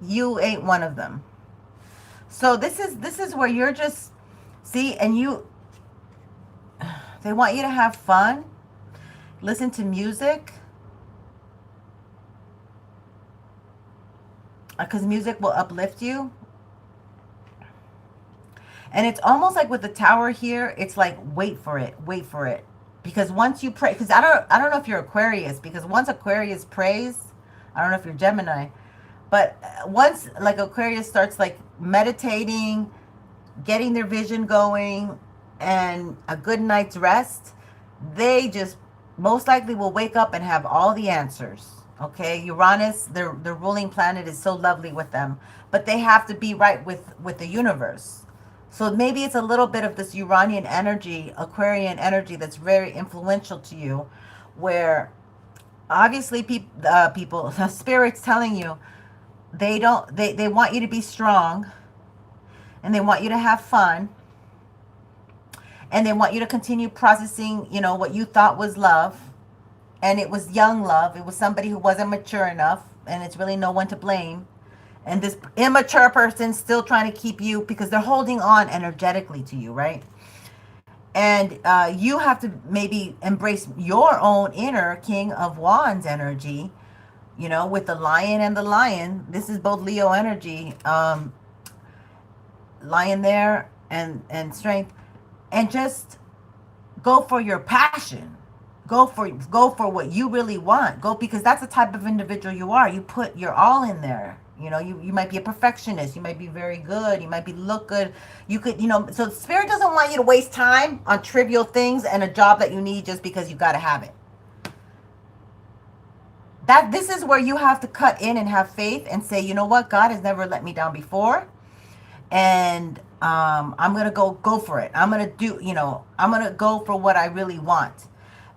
you ain't one of them. So this is where you're just, see, and They want you to have fun, listen to music, because music will uplift you. And it's almost like with the tower here, it's like wait for it, wait for it. Because once you pray, because I don't know if you're Aquarius, because once Aquarius prays, I don't know if you're Gemini, but once like Aquarius starts like meditating, getting their vision going, and a good night's rest, they just most likely will wake up and have all the answers. Okay, Uranus, their ruling planet, is so lovely with them, but they have to be right with the universe. So maybe it's a little bit of this Uranian energy, Aquarian energy that's very influential to you, where obviously people, the spirit's telling you they want you to be strong, and they want you to have fun, and they want you to continue processing, what you thought was love, and it was young love. It was somebody who wasn't mature enough, and it's really no one to blame. And this immature person still trying to keep you, because they're holding on energetically to you, right? And you have to maybe embrace your own inner King of Wands energy, with the lion and the lion. This is both Leo energy, lion there, and strength. And just go for your passion. Go for what you really want. Go, because that's the type of individual you are. You put your all in there. You might be a perfectionist. You might be very good. You might look good. You could, so the spirit doesn't want you to waste time on trivial things and a job that you need just because you got to have it. This is where you have to cut in and have faith and say, you know what? God has never let me down before. And I'm going to go for it. I'm going to do, I'm going to go for what I really want.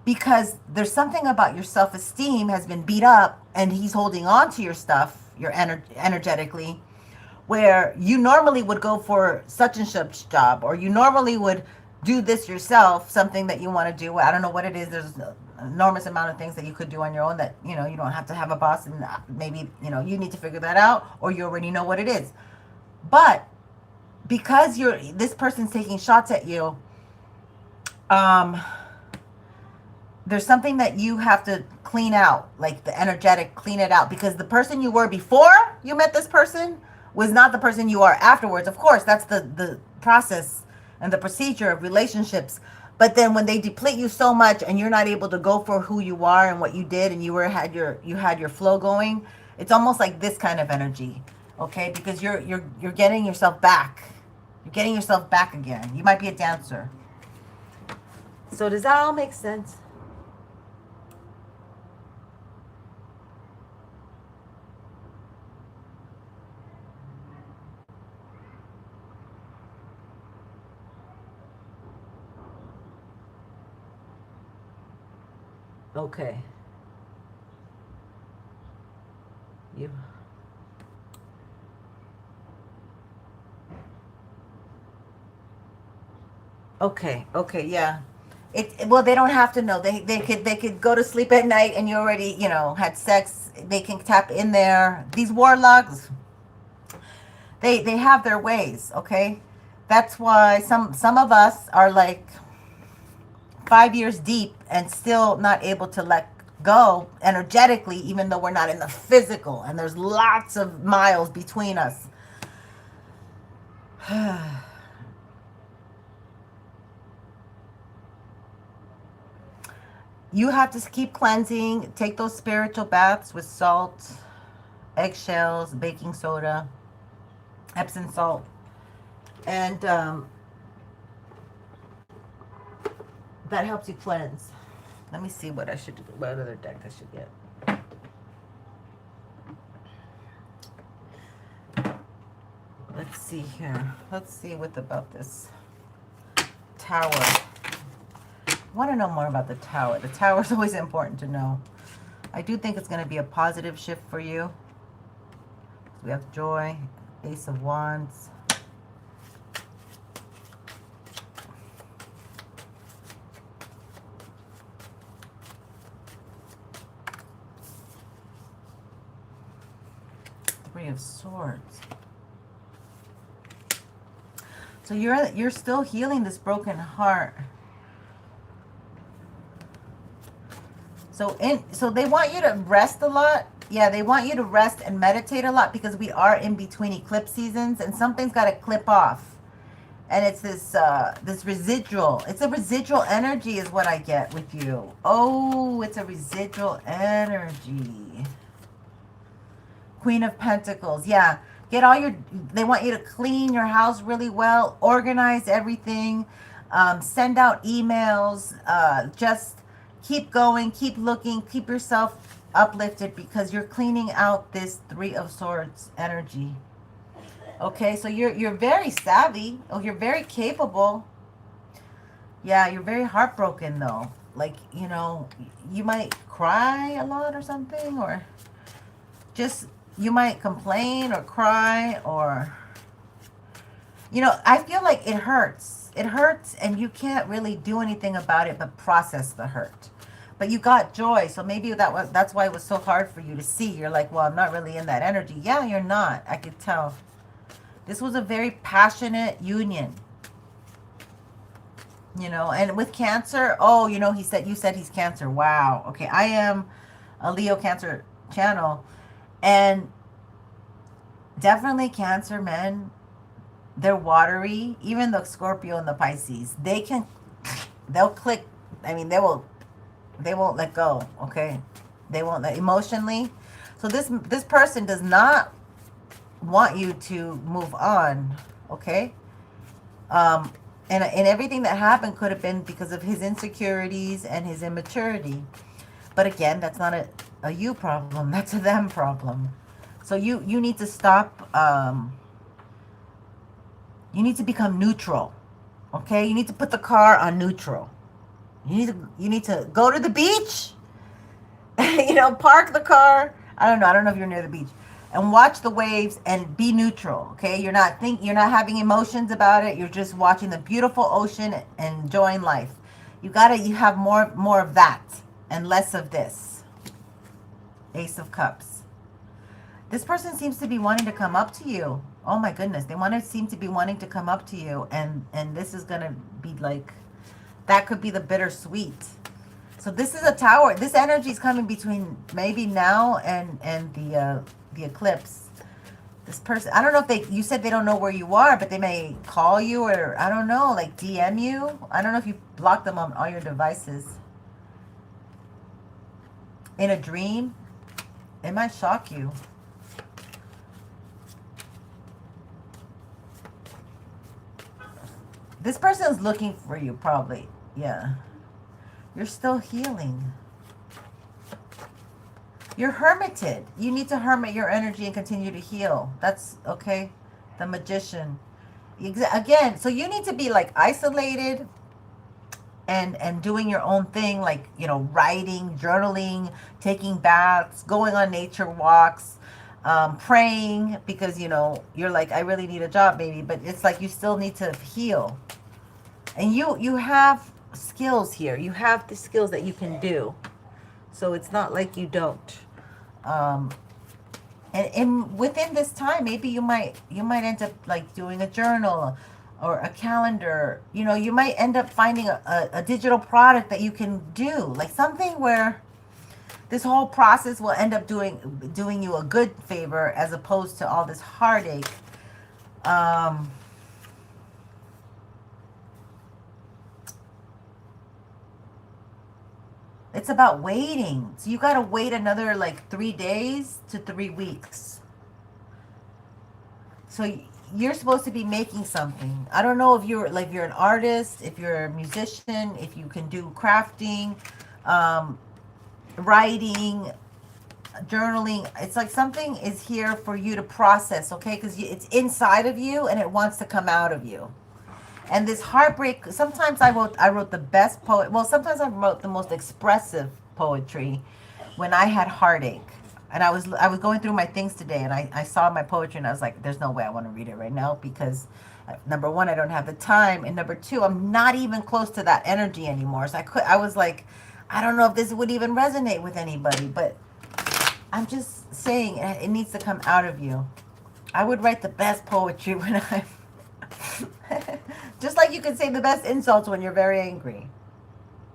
Because there's something about your self-esteem has been beat up, and he's holding on to your stuff, your energetically, where you normally would go for such and such job, or you normally would do this yourself, something that you want to do. I don't know what it is. There's an enormous amount of things that you could do on your own that, you don't have to have a boss, and maybe, you need to figure that out, or you already know what it is. But because this person's taking shots at you, there's something that you have to clean out, like the energetic, clean it out, because the person you were before you met this person was not the person you are afterwards. Of course, that's the process and the procedure of relationships. But then when they deplete you so much and you're not able to go for who you are and what you did, and you had your flow going, it's almost like this kind of energy, okay? Because you're getting yourself back. You're getting yourself back again. You might be a dancer. So does that all make sense? Okay. You. Okay. Okay. Yeah. Well, they don't have to know. They could go to sleep at night and you already, had sex. They can tap in there. These warlocks, they have their ways. Okay. That's why some of us are like 5 years deep and still not able to let go energetically, even though we're not in the physical, and there's lots of miles between us. You have to keep cleansing. Take those spiritual baths with salt, eggshells, baking soda, Epsom salt, and that helps you cleanse. Let me see what other deck I should get. Let's see here. Let's see about this tower. I want to know more about the tower. The tower is always important to know. I do think it's going to be a positive shift for you. We have joy, Ace of Wands. Three of Swords. So you're still healing this broken heart. So they want you to rest a lot. Yeah, they want you to rest and meditate a lot because we are in between eclipse seasons and something's got to clip off. And it's this residual. It's a residual energy is what I get with you. Oh, it's a residual energy. Queen of Pentacles. Yeah. Get all your, they want you to clean your house really well, organize everything, send out emails, just keep going, keep looking, keep yourself uplifted because you're cleaning out this Three of Swords energy. Okay, so you're very savvy. Oh, you're very capable. Yeah, you're very heartbroken though. Like, you know, you might cry a lot or something, or just you might complain or cry, or you know, I feel like it hurts. It hurts and you can't really do anything about it but process the hurt. But you got joy, so maybe that's why it was so hard for you to see. You're like, well, I'm not really in that energy. Yeah, you're not. I could tell. This was a very passionate union. You know, and with Cancer, oh, you know, you said he's Cancer. Wow. Okay, I am a Leo Cancer channel. And definitely Cancer men, they're watery. Even the Scorpio and the Pisces, they'll click. I mean, they won't let go. Okay, they won't let emotionally. So this person does not want you to move on. Okay. And everything that happened could have been because of his insecurities and his immaturity. But again, that's not a you problem. That's a them problem. So you need to stop. You need to become neutral. Okay? You need to put the car on neutral. You need to go to the beach. You know, park the car. I don't know if you're near the beach. And watch the waves and be neutral, okay? You're not having emotions about it. You're just watching the beautiful ocean and enjoying life. You have more of that and less of this. Ace of Cups. This person seems to be wanting to come up to you. Oh my goodness, seem to be wanting to come up to you, and this is gonna be like, that could be the bittersweet. So this is a Tower. This energy is coming between maybe now and the eclipse. This person, I don't know if you said they don't know where you are, but they may call you, or I don't know, like DM you. I don't know if you blocked them on all your devices. In a dream, it might shock you. This person is looking for you, probably. Yeah. You're still healing. You're hermited. You need to hermit your energy and continue to heal. That's okay. The Magician. Again, so you need to be like isolated and doing your own thing, like, you know, writing, journaling, taking baths, going on nature walks, praying, because, you know, you're like, I really need a job, baby. But it's like you still need to heal. And you have skills here. You have the skills that you can do. So it's not like you don't. And within this time, maybe you might end up like doing a journal or a calendar. You know, you might end up finding a digital product that you can do, like something where this whole process will end up doing you a good favor as opposed to all this heartache. It's about waiting. So you got to wait another like 3 days to 3 weeks. So you're supposed to be making something. I don't know if you're an artist, if you're a musician, if you can do crafting, writing, journaling. It's like something is here for you to process, okay? Because it's inside of you and it wants to come out of you. And this heartbreak, sometimes I wrote the best poet. Well, sometimes I wrote the most expressive poetry when I had heartache. And I was going through my things today, and I saw my poetry, and I was like, there's no way I want to read it right now, because number one, I don't have the time, and number two, I'm not even close to that energy anymore. So I was like, I don't know if this would even resonate with anybody, but I'm just saying it needs to come out of you. I would write the best poetry when I'm just like you can say the best insults when you're very angry,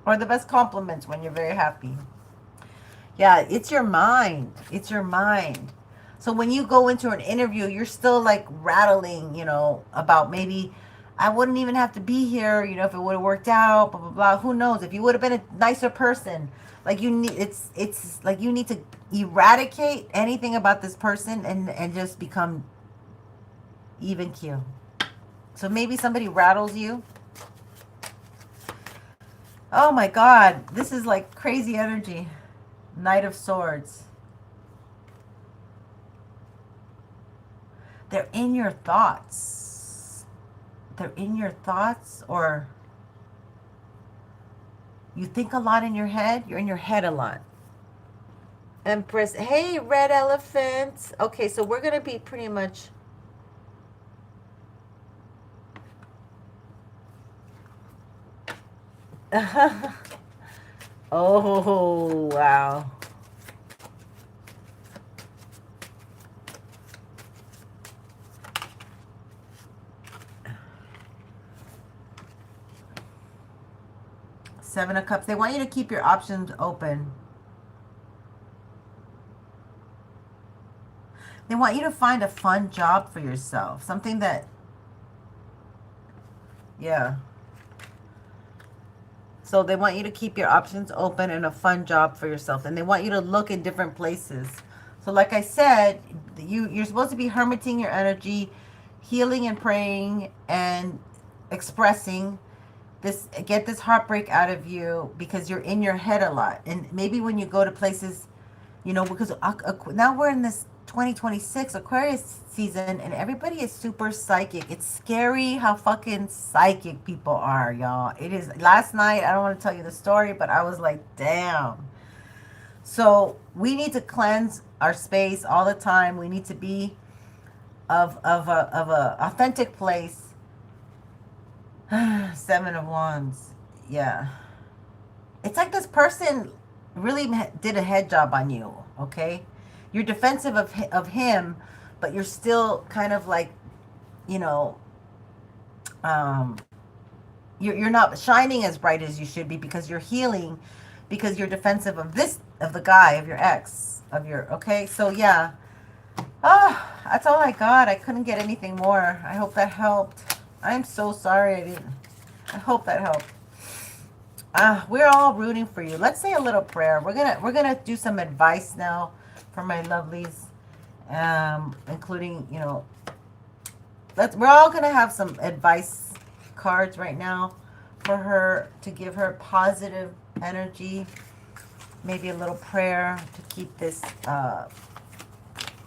or the best compliments when you're very happy. Yeah, it's your mind. It's your mind. So when you go into an interview, you're still like rattling, you know, about maybe I wouldn't even have to be here, you know, if it would have worked out, blah blah blah. Who knows? If you would have been a nicer person, like you need, it's like you need to eradicate anything about this person and just become even keel. So maybe somebody rattles you. Oh my God, this is like crazy energy. Knight of Swords. They're in your thoughts. They're in your thoughts, or you think a lot in your head. You're in your head a lot. Empress. Hey, red elephant. Okay, so we're going to be pretty much... Oh, wow. Seven of Cups. They want you to keep your options open. They want you to find a fun job for yourself. Something that... Yeah. So they want you to keep your options open and a fun job for yourself. And they want you to look in different places. So like I said, you're supposed to be hermiting your energy, healing and praying and expressing this, get this heartbreak out of you because you're in your head a lot. And maybe when you go to places, you know, because now we're in this 2026 Aquarius season and everybody is super psychic. It's scary how fucking psychic people are, y'all. It is. Last night, I don't want to tell you the story, but I was like, damn. So we need to cleanse our space all the time. We need to be of a authentic place. Seven of Wands. Yeah. It's like this person really did a head job on you, okay? You're defensive of him, but you're still kind of like, you know, you're not shining as bright as you should be because you're healing, because you're defensive of the guy, of your ex, okay? So yeah. Oh, that's all I got. I couldn't get anything more. I hope that helped. I'm so sorry I didn't. I hope that helped. We're all rooting for you. Let's say a little prayer. We're gonna do some advice now for my lovelies, including, you know, we're all gonna have some advice cards right now for her to give her positive energy. Maybe a little prayer to keep this, to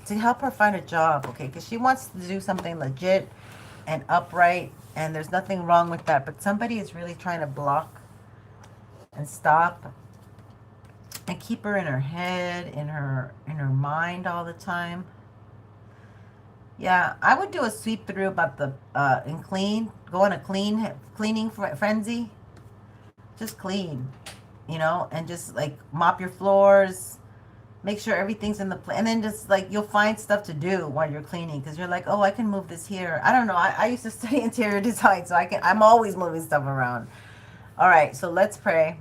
help her find a job, okay? Because she wants to do something legit and upright, and there's nothing wrong with that. But somebody is really trying to block and stop and keep her in her head, in her mind all the time. Yeah, I would do a sweep through about the and clean, go on a cleaning frenzy. Just clean, you know, and just like mop your floors, make sure everything's in the place, and then just like you'll find stuff to do while you're cleaning because you're like, oh, I can move this here. I don't know. I used to study interior design, so I'm always moving stuff around. All right, so let's pray.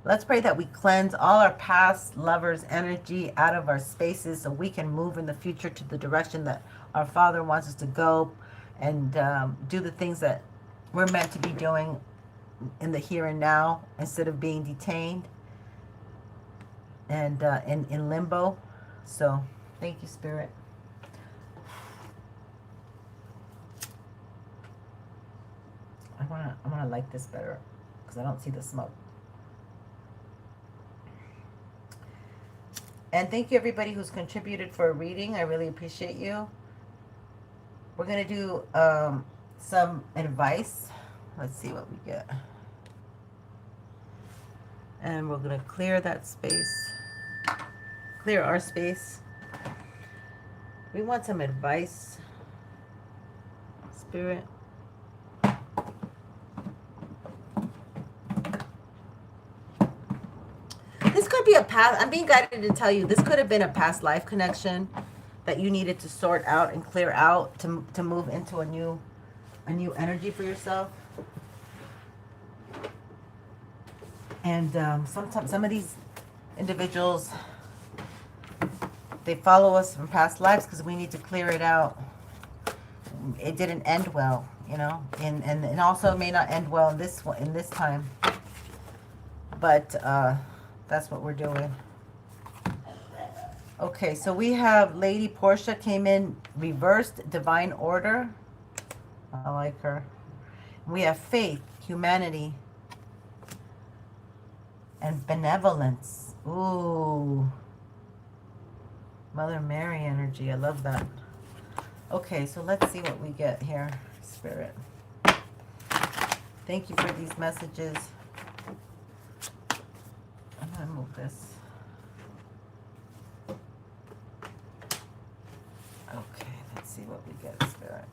Let's pray that we cleanse all our past lovers' energy out of our spaces so we can move in the future to the direction that our Father wants us to go, and do the things that we're meant to be doing in the here and now instead of being detained and in limbo. So thank you, Spirit. I wanna like this better because I don't see the smoke. And thank you, everybody who's contributed for a reading. I really appreciate you. We're going to do some advice. Let's see what we get. And we're going to clear that space. Clear our space. We want some advice. Spirit. This could be a past, I'm being guided to tell you, this could have been a past life connection that you needed to sort out and clear out to move into a new energy for yourself. And sometimes some of these individuals, they follow us from past lives because we need to clear it out. It didn't end well, you know, and also it may not end well in this time. But that's what we're doing. Okay, so we have Lady Portia came in reversed, divine order. I like her. We have faith, humanity, and benevolence. Ooh. Mother Mary energy. I love that. Okay, so let's see what we get here, Spirit. Thank you for these messages. I'm going to move this. Okay, let's see what we get, Spirit.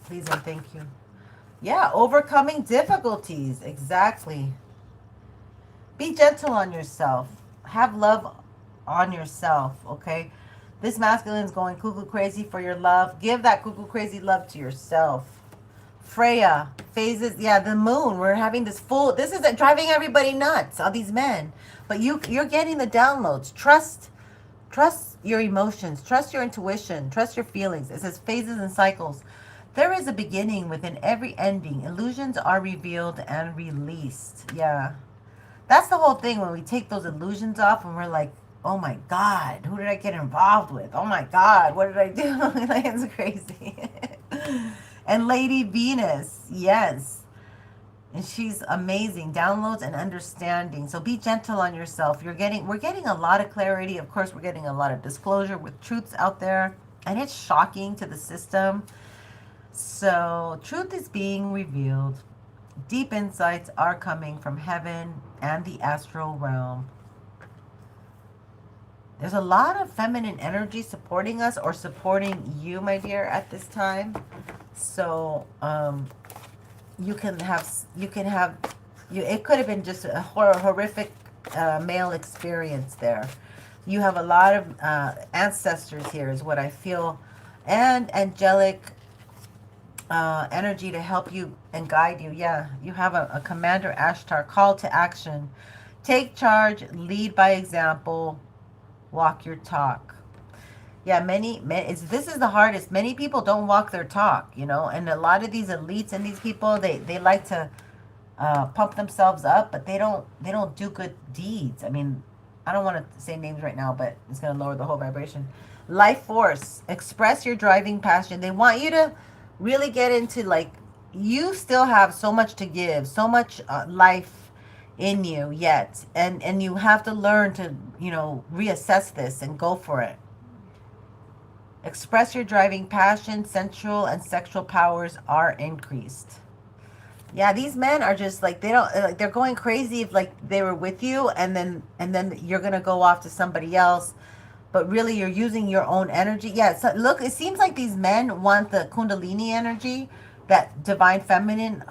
Please and thank you. Yeah, overcoming difficulties. Exactly. Be gentle on yourself. Have love on yourself, okay? This masculine is going cuckoo crazy for your love. Give that cuckoo crazy love to yourself. Freya, phases, yeah, the moon. We're having this full, this is driving everybody nuts, all these men. But you're getting the downloads. Trust your emotions. Trust your intuition. Trust your feelings. It says phases and cycles. There is a beginning within every ending. Illusions are revealed and released. Yeah. That's the whole thing when we take those illusions off and we're like, oh my God, who did I get involved with? Oh my God, what did I do? Like, it's crazy. And Lady Venus, yes. And she's amazing. Downloads and understanding. So be gentle on yourself. We're getting a lot of clarity. Of course, we're getting a lot of disclosure with truths out there. And it's shocking to the system. So truth is being revealed. Deep insights are coming from heaven and the astral realm. There's a lot of feminine energy supporting us or supporting you, my dear, at this time. So it could have been just a horrific male experience there. You have a lot of ancestors here is what I feel, and angelic energy to help you and guide you. Yeah, you have a Commander Ashtar, call to action. Take charge, lead by example, walk your talk. Yeah, this is the hardest. Many people don't walk their talk, you know, and a lot of these elites and these people, they like to pump themselves up, but they don't do good deeds. I mean, I don't want to say names right now, but it's going to lower the whole vibration. Life force, express your driving passion. They want you to really get into, like, you still have so much to give, so much life in you yet, and you have to learn to, you know, reassess this and go for it. Express your driving passion. Sensual and sexual powers are increased. Yeah, these men are just like, they don't, like, they're going crazy if, like, they were with you and then you're gonna go off to somebody else, but really you're using your own energy. Yeah, so look, it seems like these men want the Kundalini energy that divine feminine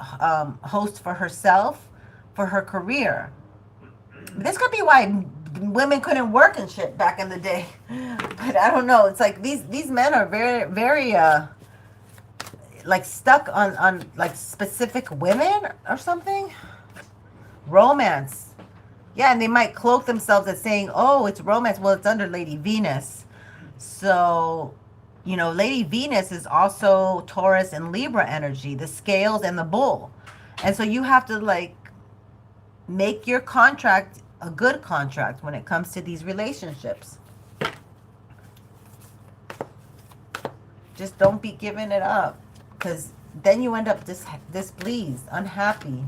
hosts for herself, for her career. This could be why women couldn't work and shit back in the day. But I don't know. It's like these men are very, very like stuck on like specific women or something. Romance. Yeah, and they might cloak themselves as saying, oh, it's romance. Well, it's under Lady Venus. So, you know, Lady Venus is also Taurus and Libra energy, the scales and the bull. And so you have to, like, make your contract a good contract when it comes to these relationships. Just don't be giving it up, because then you end up displeased, unhappy,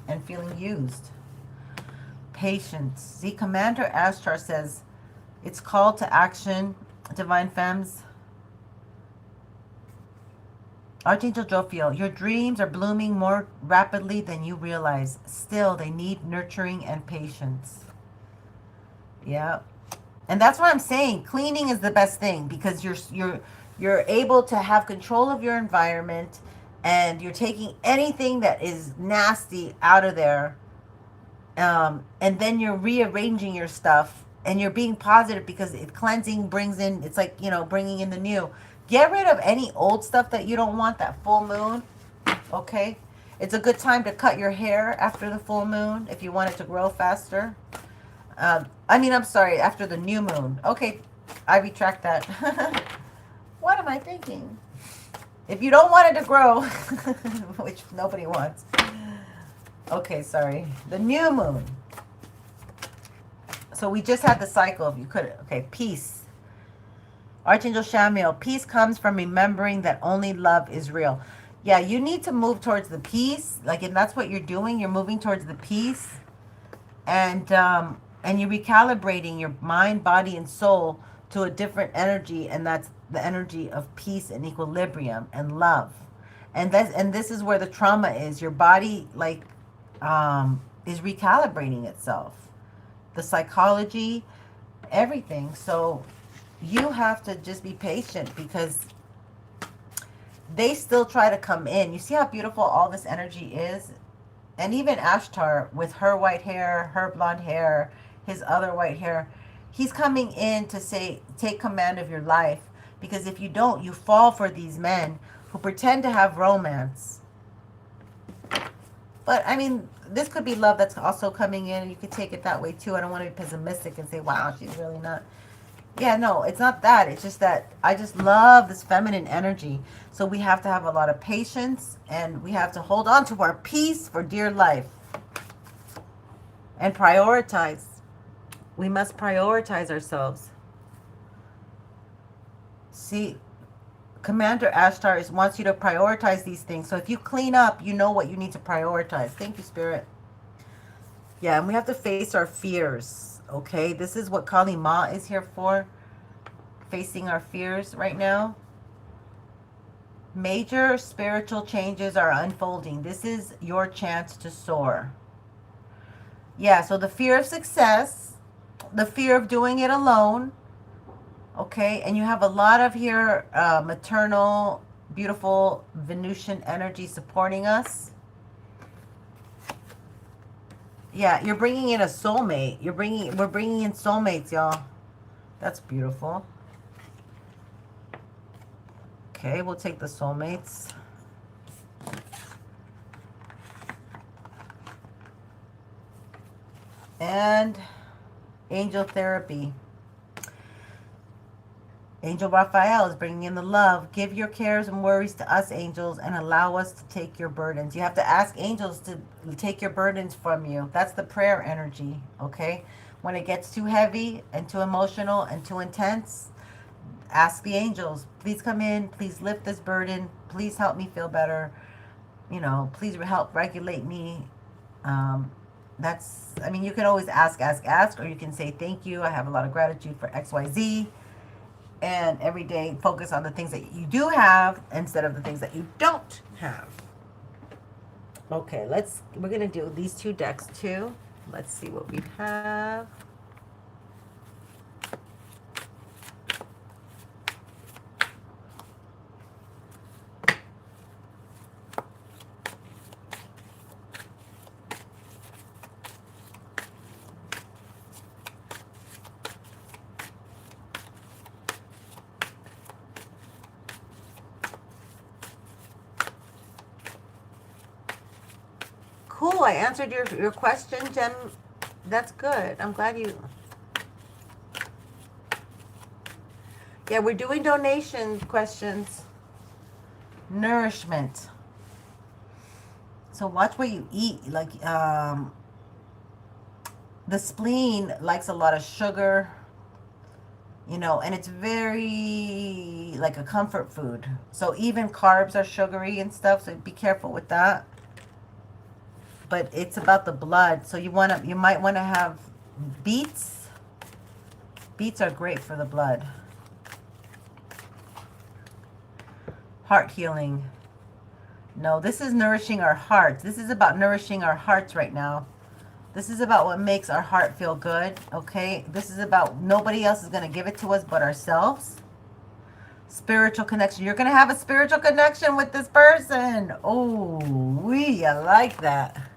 and feeling used. Patience. See, Commander Ashtar says it's called to action, Divine Femmes. Archangel Jophiel, your dreams are blooming more rapidly than you realize. Still, they need nurturing and patience. Yeah. And that's what I'm saying. Cleaning is the best thing, because you're able to have control of your environment, and you're taking anything that is nasty out of there. And then you're rearranging your stuff, and you're being positive, because cleansing brings in, it's like, you know, bringing in the new. Get rid of any old stuff that you don't want, that full moon, okay? It's a good time to cut your hair after the full moon if you want it to grow faster. I'm sorry, after the new moon. Okay, I retract that. What am I thinking? If you don't want it to grow, which nobody wants. Okay, sorry. The new moon. So we just had the cycle. If you could, okay, peace. Archangel Shamiel, peace comes from remembering that only love is real. Yeah, you need to move towards the peace. Like, if that's what you're doing, you're moving towards the peace. And you're recalibrating your mind, body, and soul to a different energy, and that's the energy of peace and equilibrium and love. And this is where the trauma is. Your body, like, is recalibrating itself. The psychology, everything. So you have to just be patient because they still try to come in. You see how beautiful all this energy is? And even Ashtar, with her white hair, her blonde hair, his other white hair, he's coming in to say, take command of your life. Because if you don't, you fall for these men who pretend to have romance. But, I mean, this could be love that's also coming in. You could take it that way, too. I don't want to be pessimistic and say, wow, she's really not. Yeah, no, it's not that. It's just that I just love this feminine energy. So we have to have a lot of patience, and we have to hold on to our peace for dear life. And prioritize. We must prioritize ourselves. See, Commander Ashtar wants you to prioritize these things. So if you clean up, you know what you need to prioritize. Thank you, Spirit. Yeah, and we have to face our fears, okay? This is what Kali Ma is here for, facing our fears right now. Major spiritual changes are unfolding. This is your chance to soar. Yeah, so the fear of success, the fear of doing it alone, okay? And you have a lot of here maternal, beautiful Venusian energy supporting us. Yeah, you're bringing in a soulmate. We're bringing in soulmates, y'all. That's beautiful. Okay, we'll take the soulmates. And angel therapy. Angel Raphael is bringing in the love. Give your cares and worries to us, angels, and allow us to take your burdens. You have to ask angels to take your burdens from you. That's the prayer energy, okay? When it gets too heavy and too emotional and too intense, ask the angels, please come in, please lift this burden, please help me feel better, you know, please help regulate me. You can always ask, or you can say, thank you, I have a lot of gratitude for XYZ. And every day focus on the things that you do have instead of the things that you don't have. Okay, we're going to do these two decks too. Let's see what we have. Cool, I answered your question, Jen. That's good. I'm glad you... Yeah, we're doing donation questions. Nourishment. So watch what you eat. Like, the spleen likes a lot of sugar, you know, and it's very like a comfort food. So even carbs are sugary and stuff, so be careful with that. But it's about the blood, so you might want to have beets. Beets are great for the blood. Heart healing. No, this is nourishing our hearts. This is about nourishing our hearts right now. This is about what makes our heart feel good, okay? This is about nobody else is going to give it to us but ourselves. Spiritual connection. You're going to have a spiritual connection with this person. Oh, I like that.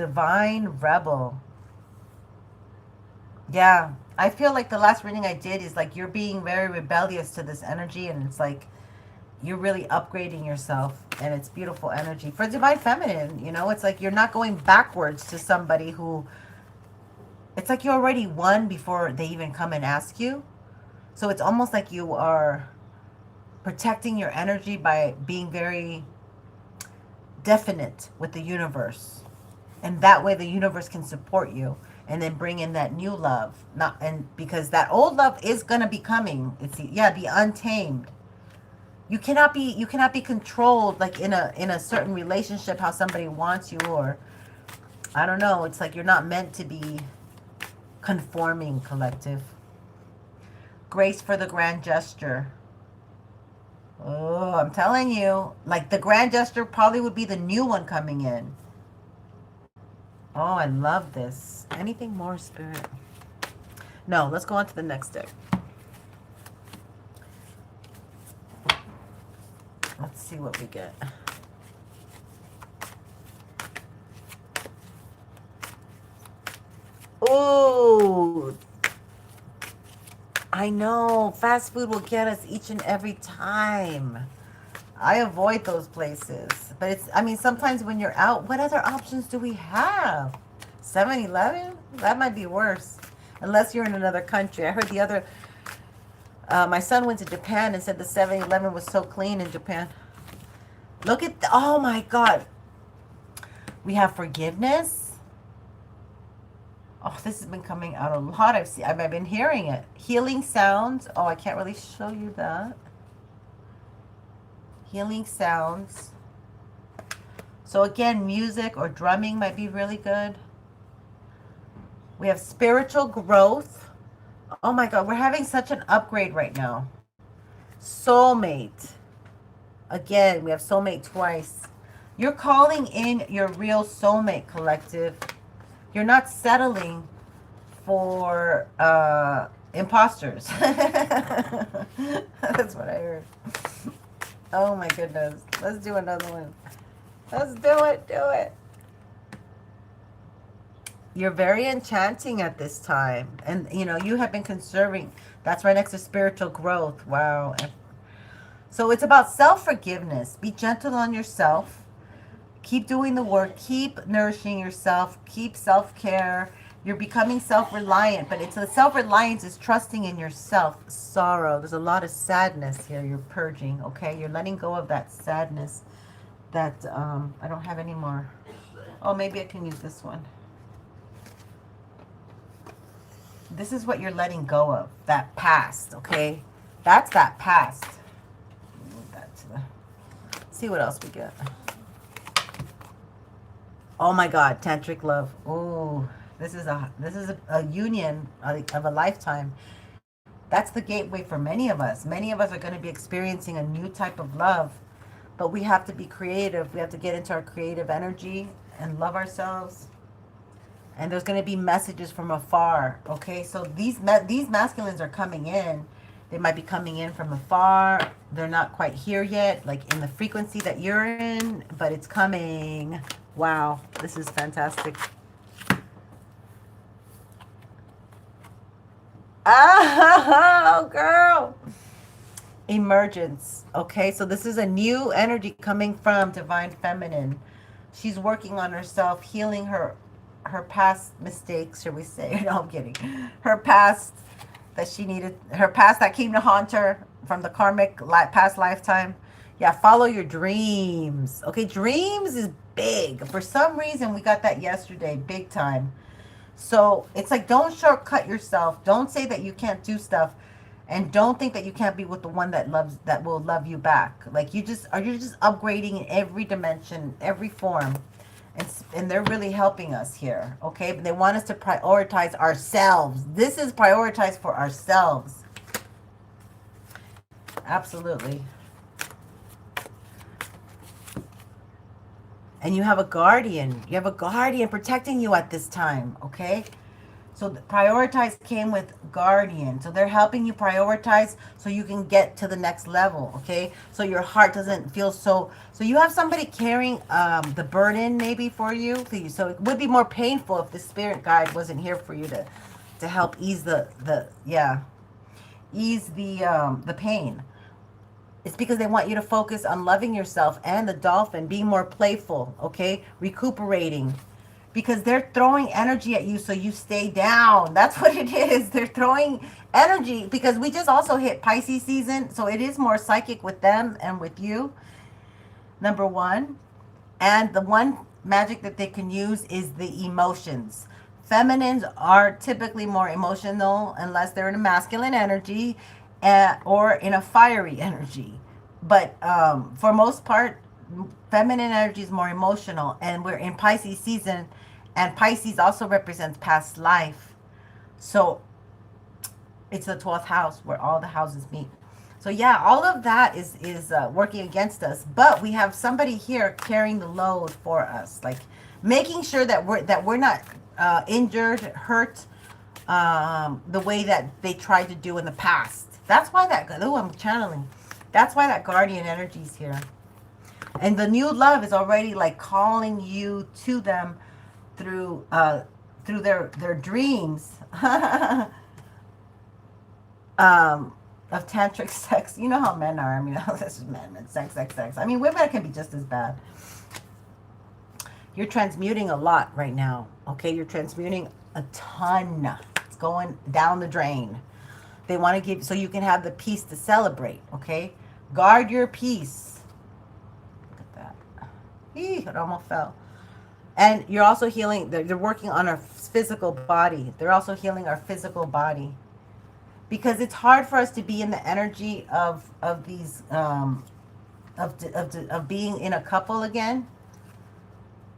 Divine Rebel. Yeah, I feel like the last reading I did is like you're being very rebellious to this energy, and it's like you're really upgrading yourself, and it's beautiful energy. For Divine Feminine, you know, it's like you're not going backwards to somebody who, it's like you already won before they even come and ask you. So it's almost like you are protecting your energy by being very definite with the universe. And that way the universe can support you and then bring in that new love. Not, and because that old love is going to be coming. It's the untamed. You cannot be controlled like in a certain relationship how somebody wants you, or I don't know, it's like you're not meant to be conforming, collective. Grace for the grand gesture. Oh, I'm telling you, like the grand gesture probably would be the new one coming in. Oh, I love this. Anything more, Spirit? No, let's go on to the next deck. Let's see what we get. Oh, I know. Fast food will get us each and every time. I avoid those places. But it's, I mean, sometimes when you're out, what other options do we have? 7-Eleven? That might be worse. Unless you're in another country. I heard the other, my son went to Japan and said the 7-Eleven was so clean in Japan. Look at, oh my God. We have forgiveness. Oh, this has been coming out a lot. I've been hearing it. Healing sounds. Oh, I can't really show you that. Healing sounds. So again, music or drumming might be really good. We have spiritual growth. Oh my God, we're having such an upgrade right now. Soulmate. Again, we have soulmate twice. You're calling in your real soulmate, collective. You're not settling for imposters. That's what I heard. Oh my goodness. Let's do another one. Let's do it. Do it. You're very enchanting at this time. And, you know, you have been conserving. That's right next to spiritual growth. Wow. So it's about self-forgiveness. Be gentle on yourself. Keep doing the work. Keep nourishing yourself. Keep self-care. You're becoming self-reliant. But it's a self-reliance is trusting in yourself. Sorrow. There's a lot of sadness here. You're purging. Okay? You're letting go of that sadness that I don't have any more. Oh, maybe I can use this one. This is what you're letting go of. That past. Okay? That's that past. Move that to the... See what else we get. Oh my God, tantric love. Oh, this is a union of a lifetime. That's the gateway for many of us. Many of us are going to be experiencing a new type of love, but we have to be creative. We have to get into our creative energy and love ourselves. And there's going to be messages from afar. Okay, so these masculines are coming in. They might be coming in from afar. They're not quite here yet, like in the frequency that you're in, but it's coming. Wow, this is fantastic. Oh, girl. Emergence. Okay, so this is a new energy coming from Divine Feminine. She's working on herself, healing her past mistakes, should we say. No, I'm kidding. Her past that she needed, her past that came to haunt her from the karmic past lifetime. Yeah, follow your dreams. Okay, dreams is big. For some reason, we got that yesterday, big time. So it's like, don't shortcut yourself. Don't say that you can't do stuff, and don't think that you can't be with the one that will love you back. Like you're just upgrading in every dimension, every form, and they're really helping us here. Okay, but they want us to prioritize ourselves. This is prioritized for ourselves. Absolutely. And you have a guardian. You have a guardian protecting you at this time, okay? So the prioritize came with guardian. So they're helping you prioritize so you can get to the next level, okay? So your heart doesn't feel so you have somebody carrying the burden maybe for you. So it would be more painful if the spirit guide wasn't here for you to help ease ease the pain. It's because they want you to focus on loving yourself and the dolphin, being more playful, okay? Recuperating. Because they're throwing energy at you so you stay down. That's what it is. They're throwing energy because we just also hit Pisces season. So it is more psychic with them and with you. Number one. And the one magic that they can use is the emotions. Feminines are typically more emotional unless they're in a masculine energy or in a fiery energy. But for most part, feminine energy is more emotional. And we're in Pisces season. And Pisces also represents past life. So it's the 12th house where all the houses meet. So yeah, all of that is working against us. But we have somebody here carrying the load for us. Like making sure that we're not injured, hurt, the way that they tried to do in the past. That's why I'm channeling. That's why that guardian energy is here. And the new love is already like calling you to them through their dreams of tantric sex. You know how men are. I mean, this is men, sex. I mean, women can be just as bad. You're transmuting a lot right now, okay? You're transmuting a ton. It's going down the drain. They want to give, so you can have the peace to celebrate, okay? Guard your peace. Look at that. It almost fell. And you're also healing, they're working on our physical body. They're also healing our physical body. Because it's hard for us to be in the energy of these, of being in a couple again.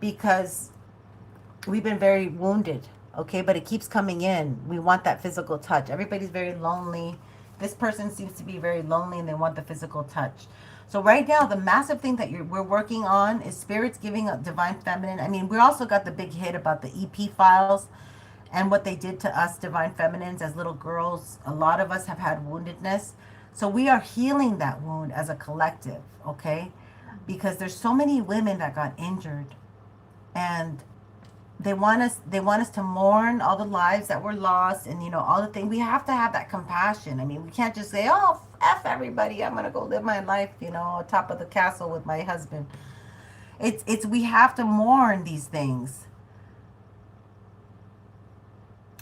Because we've been very wounded, okay? But it keeps coming in. We want that physical touch. Everybody's very lonely. This person seems to be very lonely and they want the physical touch. So right now, the massive thing that we're working on is spirits giving up divine feminine. I mean, we also got the big hit about the EP files and what they did to us divine feminines as little girls. A lot of us have had woundedness. So we are healing that wound as a collective, okay? Because there's so many women that got injured. And they want us to mourn all the lives that were lost and, you know, all the things. We have to have that compassion. I mean, we can't just say, oh, F everybody, I'm going to go live my life, you know, on top of the castle with my husband. We have to mourn these things.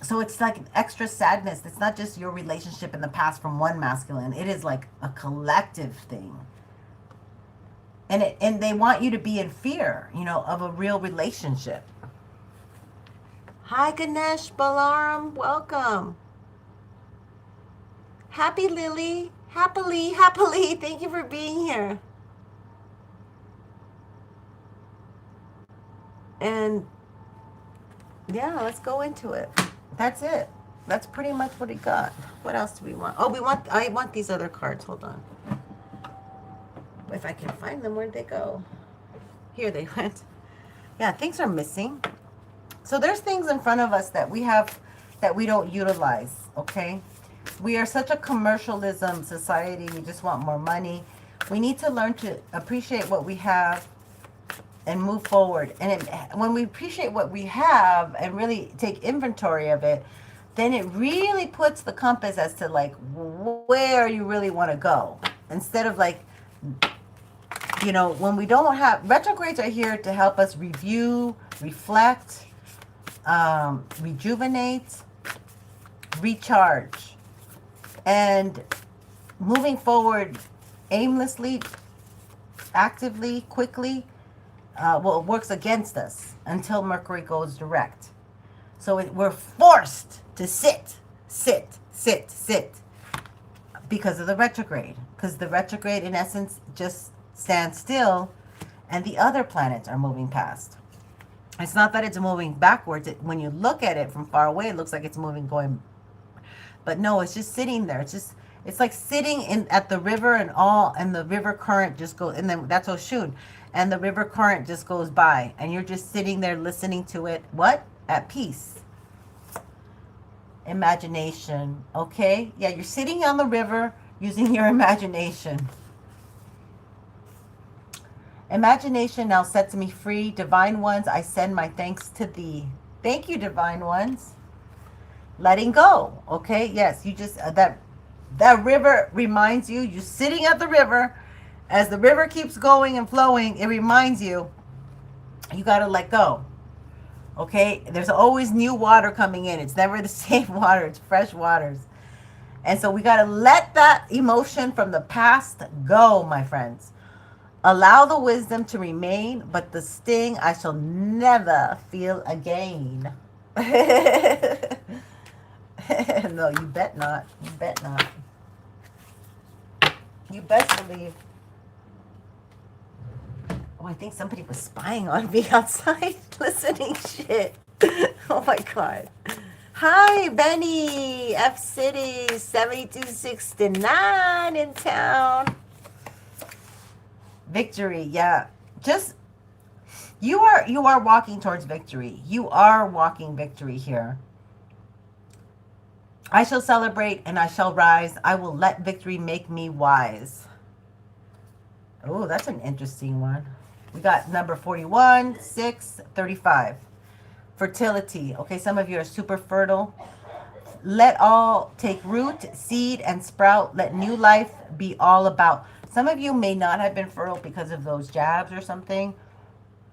So it's like extra sadness. It's not just your relationship in the past from one masculine. It is like a collective thing. And they want you to be in fear, you know, of a real relationship. Hi, Ganesh Balaram. Welcome. Happy Lily. Happily. Thank you for being here. And yeah, let's go into it. That's it. That's pretty much what we got. What else do we want? Oh, I want these other cards. Hold on. If I can find them, where'd they go? Here they went. Yeah, things are missing. So there's things in front of us that we have that we don't utilize, okay? We are such a commercialism society. We just want more money. We need to learn to appreciate what we have and move forward. And when we appreciate what we have and really take inventory of it, then it really puts the compass as to like where you really want to go. Instead of like, you know, when we don't have, retrogrades are here to help us review, reflect, rejuvenate, recharge, and moving forward aimlessly, actively, quickly, it works against us until Mercury goes direct. So we're forced to sit because of the retrograde. Because the retrograde, in essence, just stands still, and the other planets are moving past. It's not that it's moving backwards. When you look at it from far away, it looks like it's going. But no, it's just sitting there. It's like sitting at the river and the river current just goes, and then that's Oshun. And the river current just goes by, and you're just sitting there listening to it. What? At peace. Imagination. Okay? Yeah, you're sitting on the river using your imagination. Imagination now sets me free. Divine ones, I send my thanks to thee. Thank you, divine ones. Letting go. Okay? Yes, you just that river reminds you, you're sitting at the river. As the river keeps going and flowing, it reminds you you got to let go. Okay? There's always new water coming in. It's never the same water. It's fresh waters. And so we got to let that emotion from the past go, my friends. Allow the wisdom to remain, but the sting I shall never feel again. No, you bet not. You bet not. You best believe. Oh, I think somebody was spying on me outside, listening shit. Oh my God. Hi, Benny. F City 7269 in town. Victory, yeah. Just you are walking towards victory. You are walking victory here. I shall celebrate and I shall rise. I will let victory make me wise. Oh, that's an interesting one. We got number 41, 6, 35. Fertility. Okay, some of you are super fertile. Let all take root, seed, and sprout. Let new life be all about. Some of you may not have been fertile because of those jabs or something.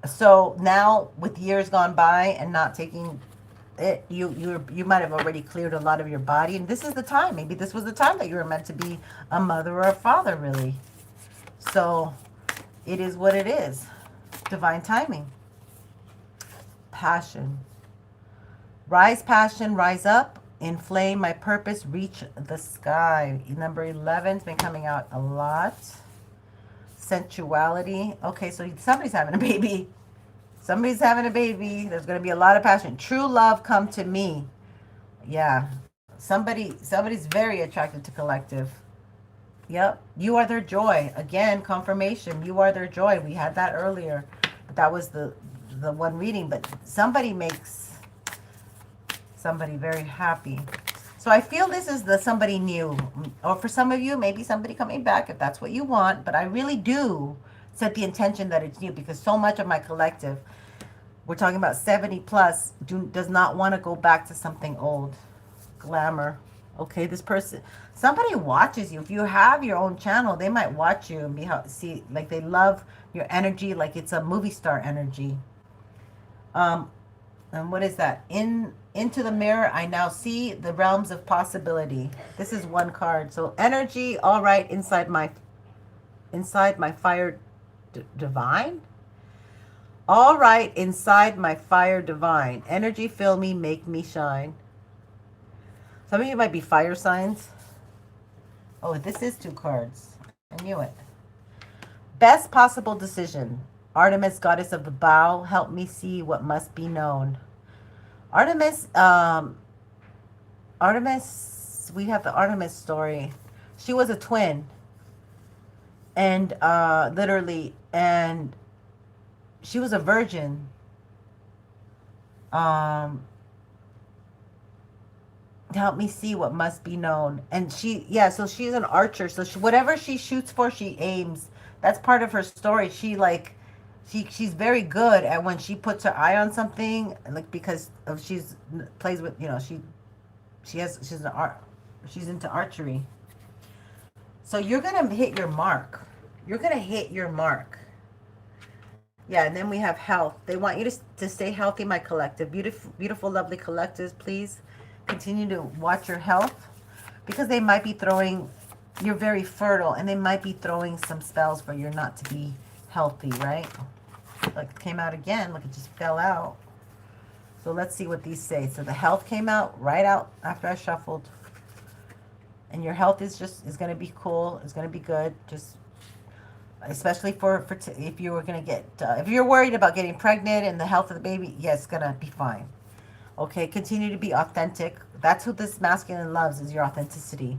So now, with years gone by and not taking it, you might have already cleared a lot of your body. And this is the time. Maybe this was the time that you were meant to be a mother or a father, really. So it is what it is. Divine timing. Passion. Rise, passion, rise up. Inflame my purpose, reach the sky. Number 11's been coming out a lot. Sensuality. Okay, so somebody's having a baby. Somebody's having a baby. There's going to be a lot of passion. True love, come to me. Yeah. Somebody's very attracted to collective. Yep. You are their joy. Again, confirmation. You are their joy. We had that earlier. That was the one reading. But somebody makes somebody very happy. So I feel this is the somebody new. Or for some of you, maybe somebody coming back if that's what you want. But I really do set the intention that it's new because so much of my collective, we're talking about 70 plus, does not want to go back to something old. Glamour. Okay, this person, somebody watches you. If you have your own channel, they might watch you and see like they love your energy, like it's a movie star energy. And what is that? Into the mirror, I now see the realms of possibility. This is one card. So energy, all right, inside my fire divine. All right, inside my fire divine. Energy, fill me, make me shine. Some of you might be fire signs. Oh, this is 2 cards. I knew it. Best possible decision. Artemis, goddess of the bow, help me see what must be known. Artemis, we have the Artemis story. She was a twin. And literally, and she was a virgin. Help me see what must be known. And so she's an archer. So whatever she shoots for, she aims. That's part of her story. She's very good at when she puts her eye on something, like because of she's into archery. So you're gonna hit your mark. You're gonna hit your mark. Yeah, and then we have health. They want you to stay healthy, my collective. Beautiful, lovely collectives, please continue to watch your health because they might be throwing. You're very fertile, and they might be throwing some spells for you not to be healthy, right? Like it came out again. Look, it just fell out. So let's see what these say. So the health came out right out after I shuffled. And your health is going to be cool. It's going to be good. Just especially if you were going to get, if you're worried about getting pregnant and the health of the baby, yes, it's going to be fine. Okay, continue to be authentic. That's who this masculine loves, is your authenticity.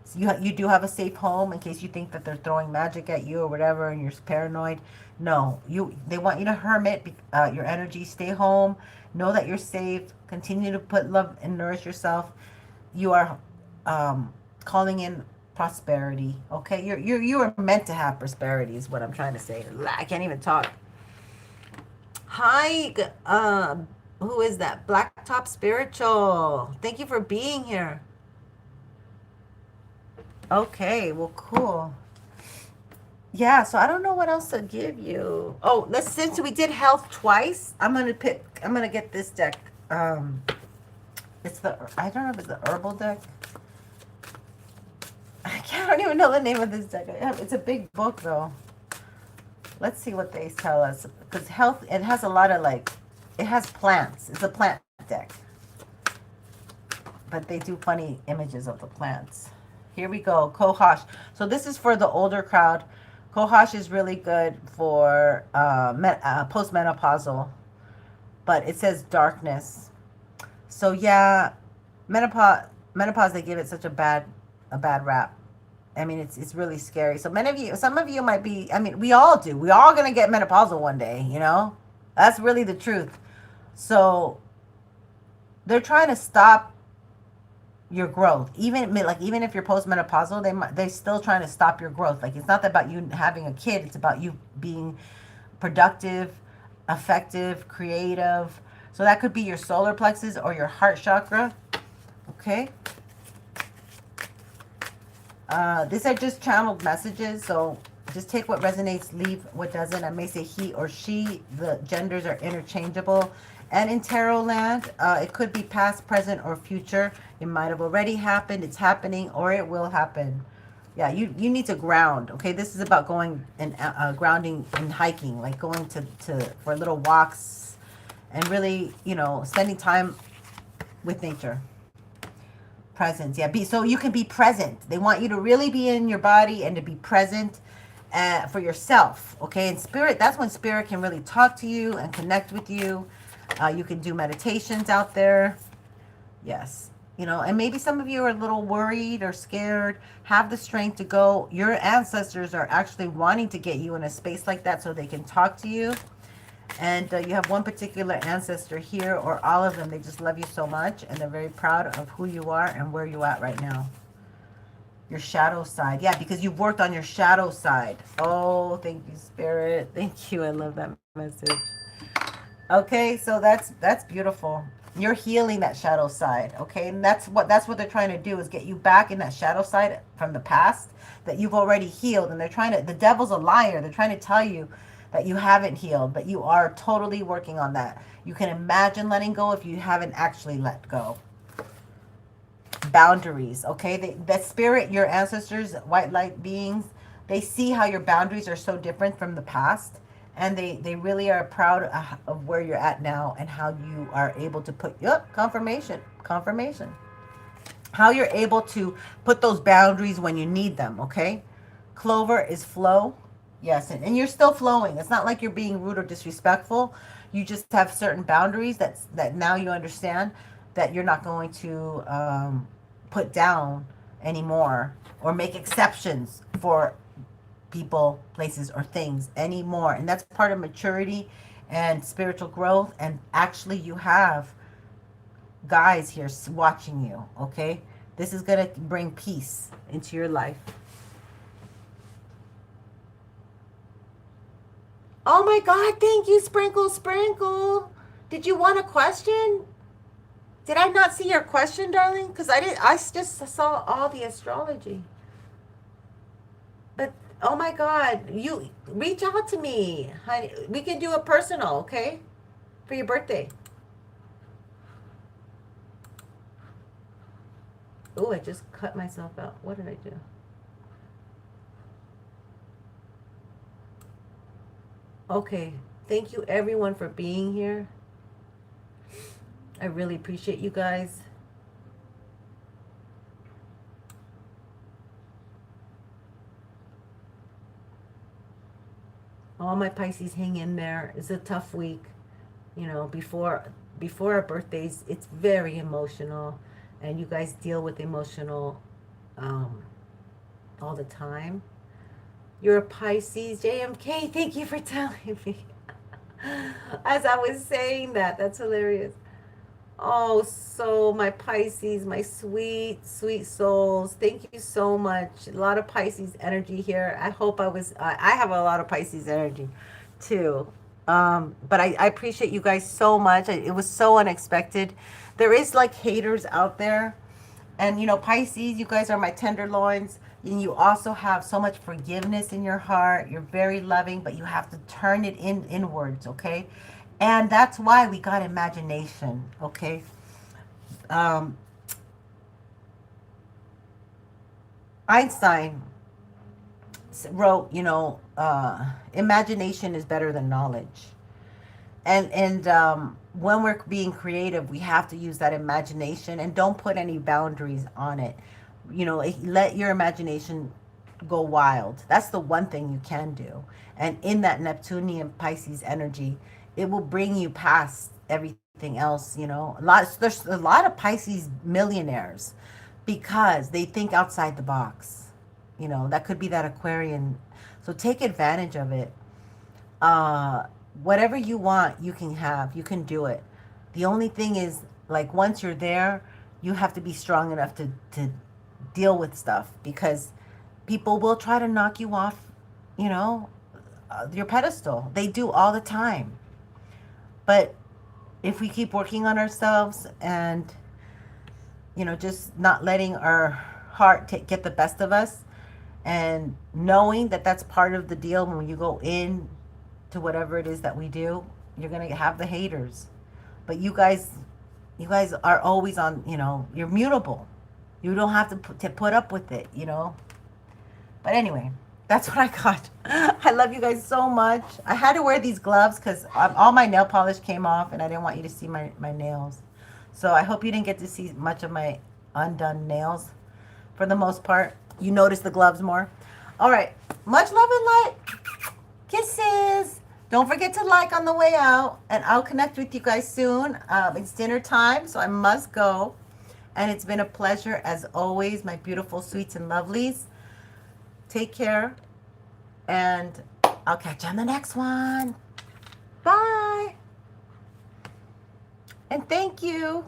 So you do have a safe home in case you think that they're throwing magic at you or whatever and you're paranoid. No, they want you to hermit your energy, stay home, Know that you're safe. Continue to put love and nourish yourself. You are calling in prosperity. Okay, you are meant to have prosperity. Is what I'm trying to say. I can't even talk. Hi, who is that? Blacktop Spiritual. Thank you for being here. Okay, well, cool. Yeah, so I don't know what else to give you. Oh, let's since we did health twice, I'm gonna get this deck. It's the I don't know if it's the herbal deck. I don't even know the name of this deck. It's a big book though. Let's see what they tell us. Because health, it has a lot of like, it has plants. It's a plant deck. But they do funny images of the plants. Here we go, Kohash. So this is for the older crowd. Kohash is really good for postmenopausal. But it says darkness. So yeah, menopause, they give it such a bad rap. I mean, it's really scary. So some of you might be, I mean, we all do. We all going to get menopausal one day, you know? That's really the truth. So they're trying to stop your growth. Even if you're postmenopausal, they're still trying to stop your growth. Like, it's not about you having a kid. It's about you being productive, effective, creative. So that could be your solar plexus or your heart chakra. Okay? These are just channeled messages, so just take what resonates, leave what doesn't. I may say he or she. The genders are interchangeable. And in tarot land, it could be past, present, or future. It might have already happened, it's happening, or it will happen. Yeah, you need to ground, okay? This is about going and grounding and hiking, like going for little walks and really, spending time with nature. Presence, yeah. So you can be present. They want you to really be in your body and to be present for yourself, okay? And spirit, that's when spirit can really talk to you and connect with you. You can do meditations out there. Yes. And maybe some of you are a little worried or scared. Have the strength to go. Your ancestors are actually wanting to get you in a space like that so they can talk to you. And you have one particular ancestor here, or all of them. They just love you so much, and they're very proud of who you are and where you're at right now. Your shadow side. Yeah, because you've worked on your shadow side. Oh, thank you, Spirit. Thank you. I love that message. Okay, so that's beautiful. You're healing that shadow side, okay? And that's what they're trying to do, is get you back in that shadow side from the past that you've already healed. And the devil's a liar. They're trying to tell you that you haven't healed, but you are totally working on that. You can imagine letting go if you haven't actually let go. Boundaries, okay? That spirit, your ancestors, white light beings, they see how your boundaries are so different from the past, and they really are proud of where you're at now and how you are able to put, confirmation, how you're able to put those boundaries when you need them, okay? Clover is flow. Yes, and you're still flowing. It's not like you're being rude or disrespectful. You just have certain boundaries that now you understand that you're not going to put down anymore or make exceptions for people, places, or things anymore. And that's part of maturity and spiritual growth. And actually, you have guys here watching you, okay? This is going to bring peace into your life. Oh my God, thank you, Sprinkle Sprinkle. Did you want a question? Did I not see your question, darling? Because I just saw all the astrology. But, oh my God, you reach out to me. Honey, we can do a personal, okay? For your birthday. Oh, I just cut myself out. What did I do? Okay, thank you everyone for being here. I really appreciate you guys. All my Pisces, hang in there. It's a tough week. Before our birthdays, it's very emotional, and you guys deal with emotional all the time. You're a Pisces, JMK. Thank you for telling me. As I was saying that, that's hilarious. Oh, so my Pisces, my sweet, sweet souls. Thank you so much. A lot of Pisces energy here. I hope I have a lot of Pisces energy too. But I appreciate you guys so much. It was so unexpected. There is like haters out there. And you know, Pisces, you guys are my tenderloins. And you also have so much forgiveness in your heart. You're very loving, but you have to turn it inwards, okay? And that's why we got imagination, okay? Um, Einstein wrote, imagination is better than knowledge. And when we're being creative, we have to use that imagination and don't put any boundaries on it. Let your imagination go wild. That's the one thing you can do. And in that Neptunian Pisces energy, it will bring you past everything else. There's a lot of Pisces millionaires because they think outside the box. That could be that Aquarian. So take advantage of it. uh Whatever you want, you can have, you can do it. The only thing is, like, once you're there, you have to be strong enough to deal with stuff, because people will try to knock you off, you know your pedestal. They do all the time. But if we keep working on ourselves, and just not letting our heart get the best of us, and knowing that that's part of the deal, when you go in to whatever it is that we do, you're going to have the haters. But you guys are always on, you're mutable. You don't have to put up with it. But anyway, that's what I got. I love you guys so much. I had to wear these gloves because all my nail polish came off, and I didn't want you to see my nails. So I hope you didn't get to see much of my undone nails. For the most part, you notice the gloves more. All right. Much love and light. Kisses. Don't forget to like on the way out, and I'll connect with you guys soon. It's dinner time, so I must go. And it's been a pleasure as always, my beautiful sweets and lovelies. Take care, and I'll catch you on the next one. Bye. And thank you.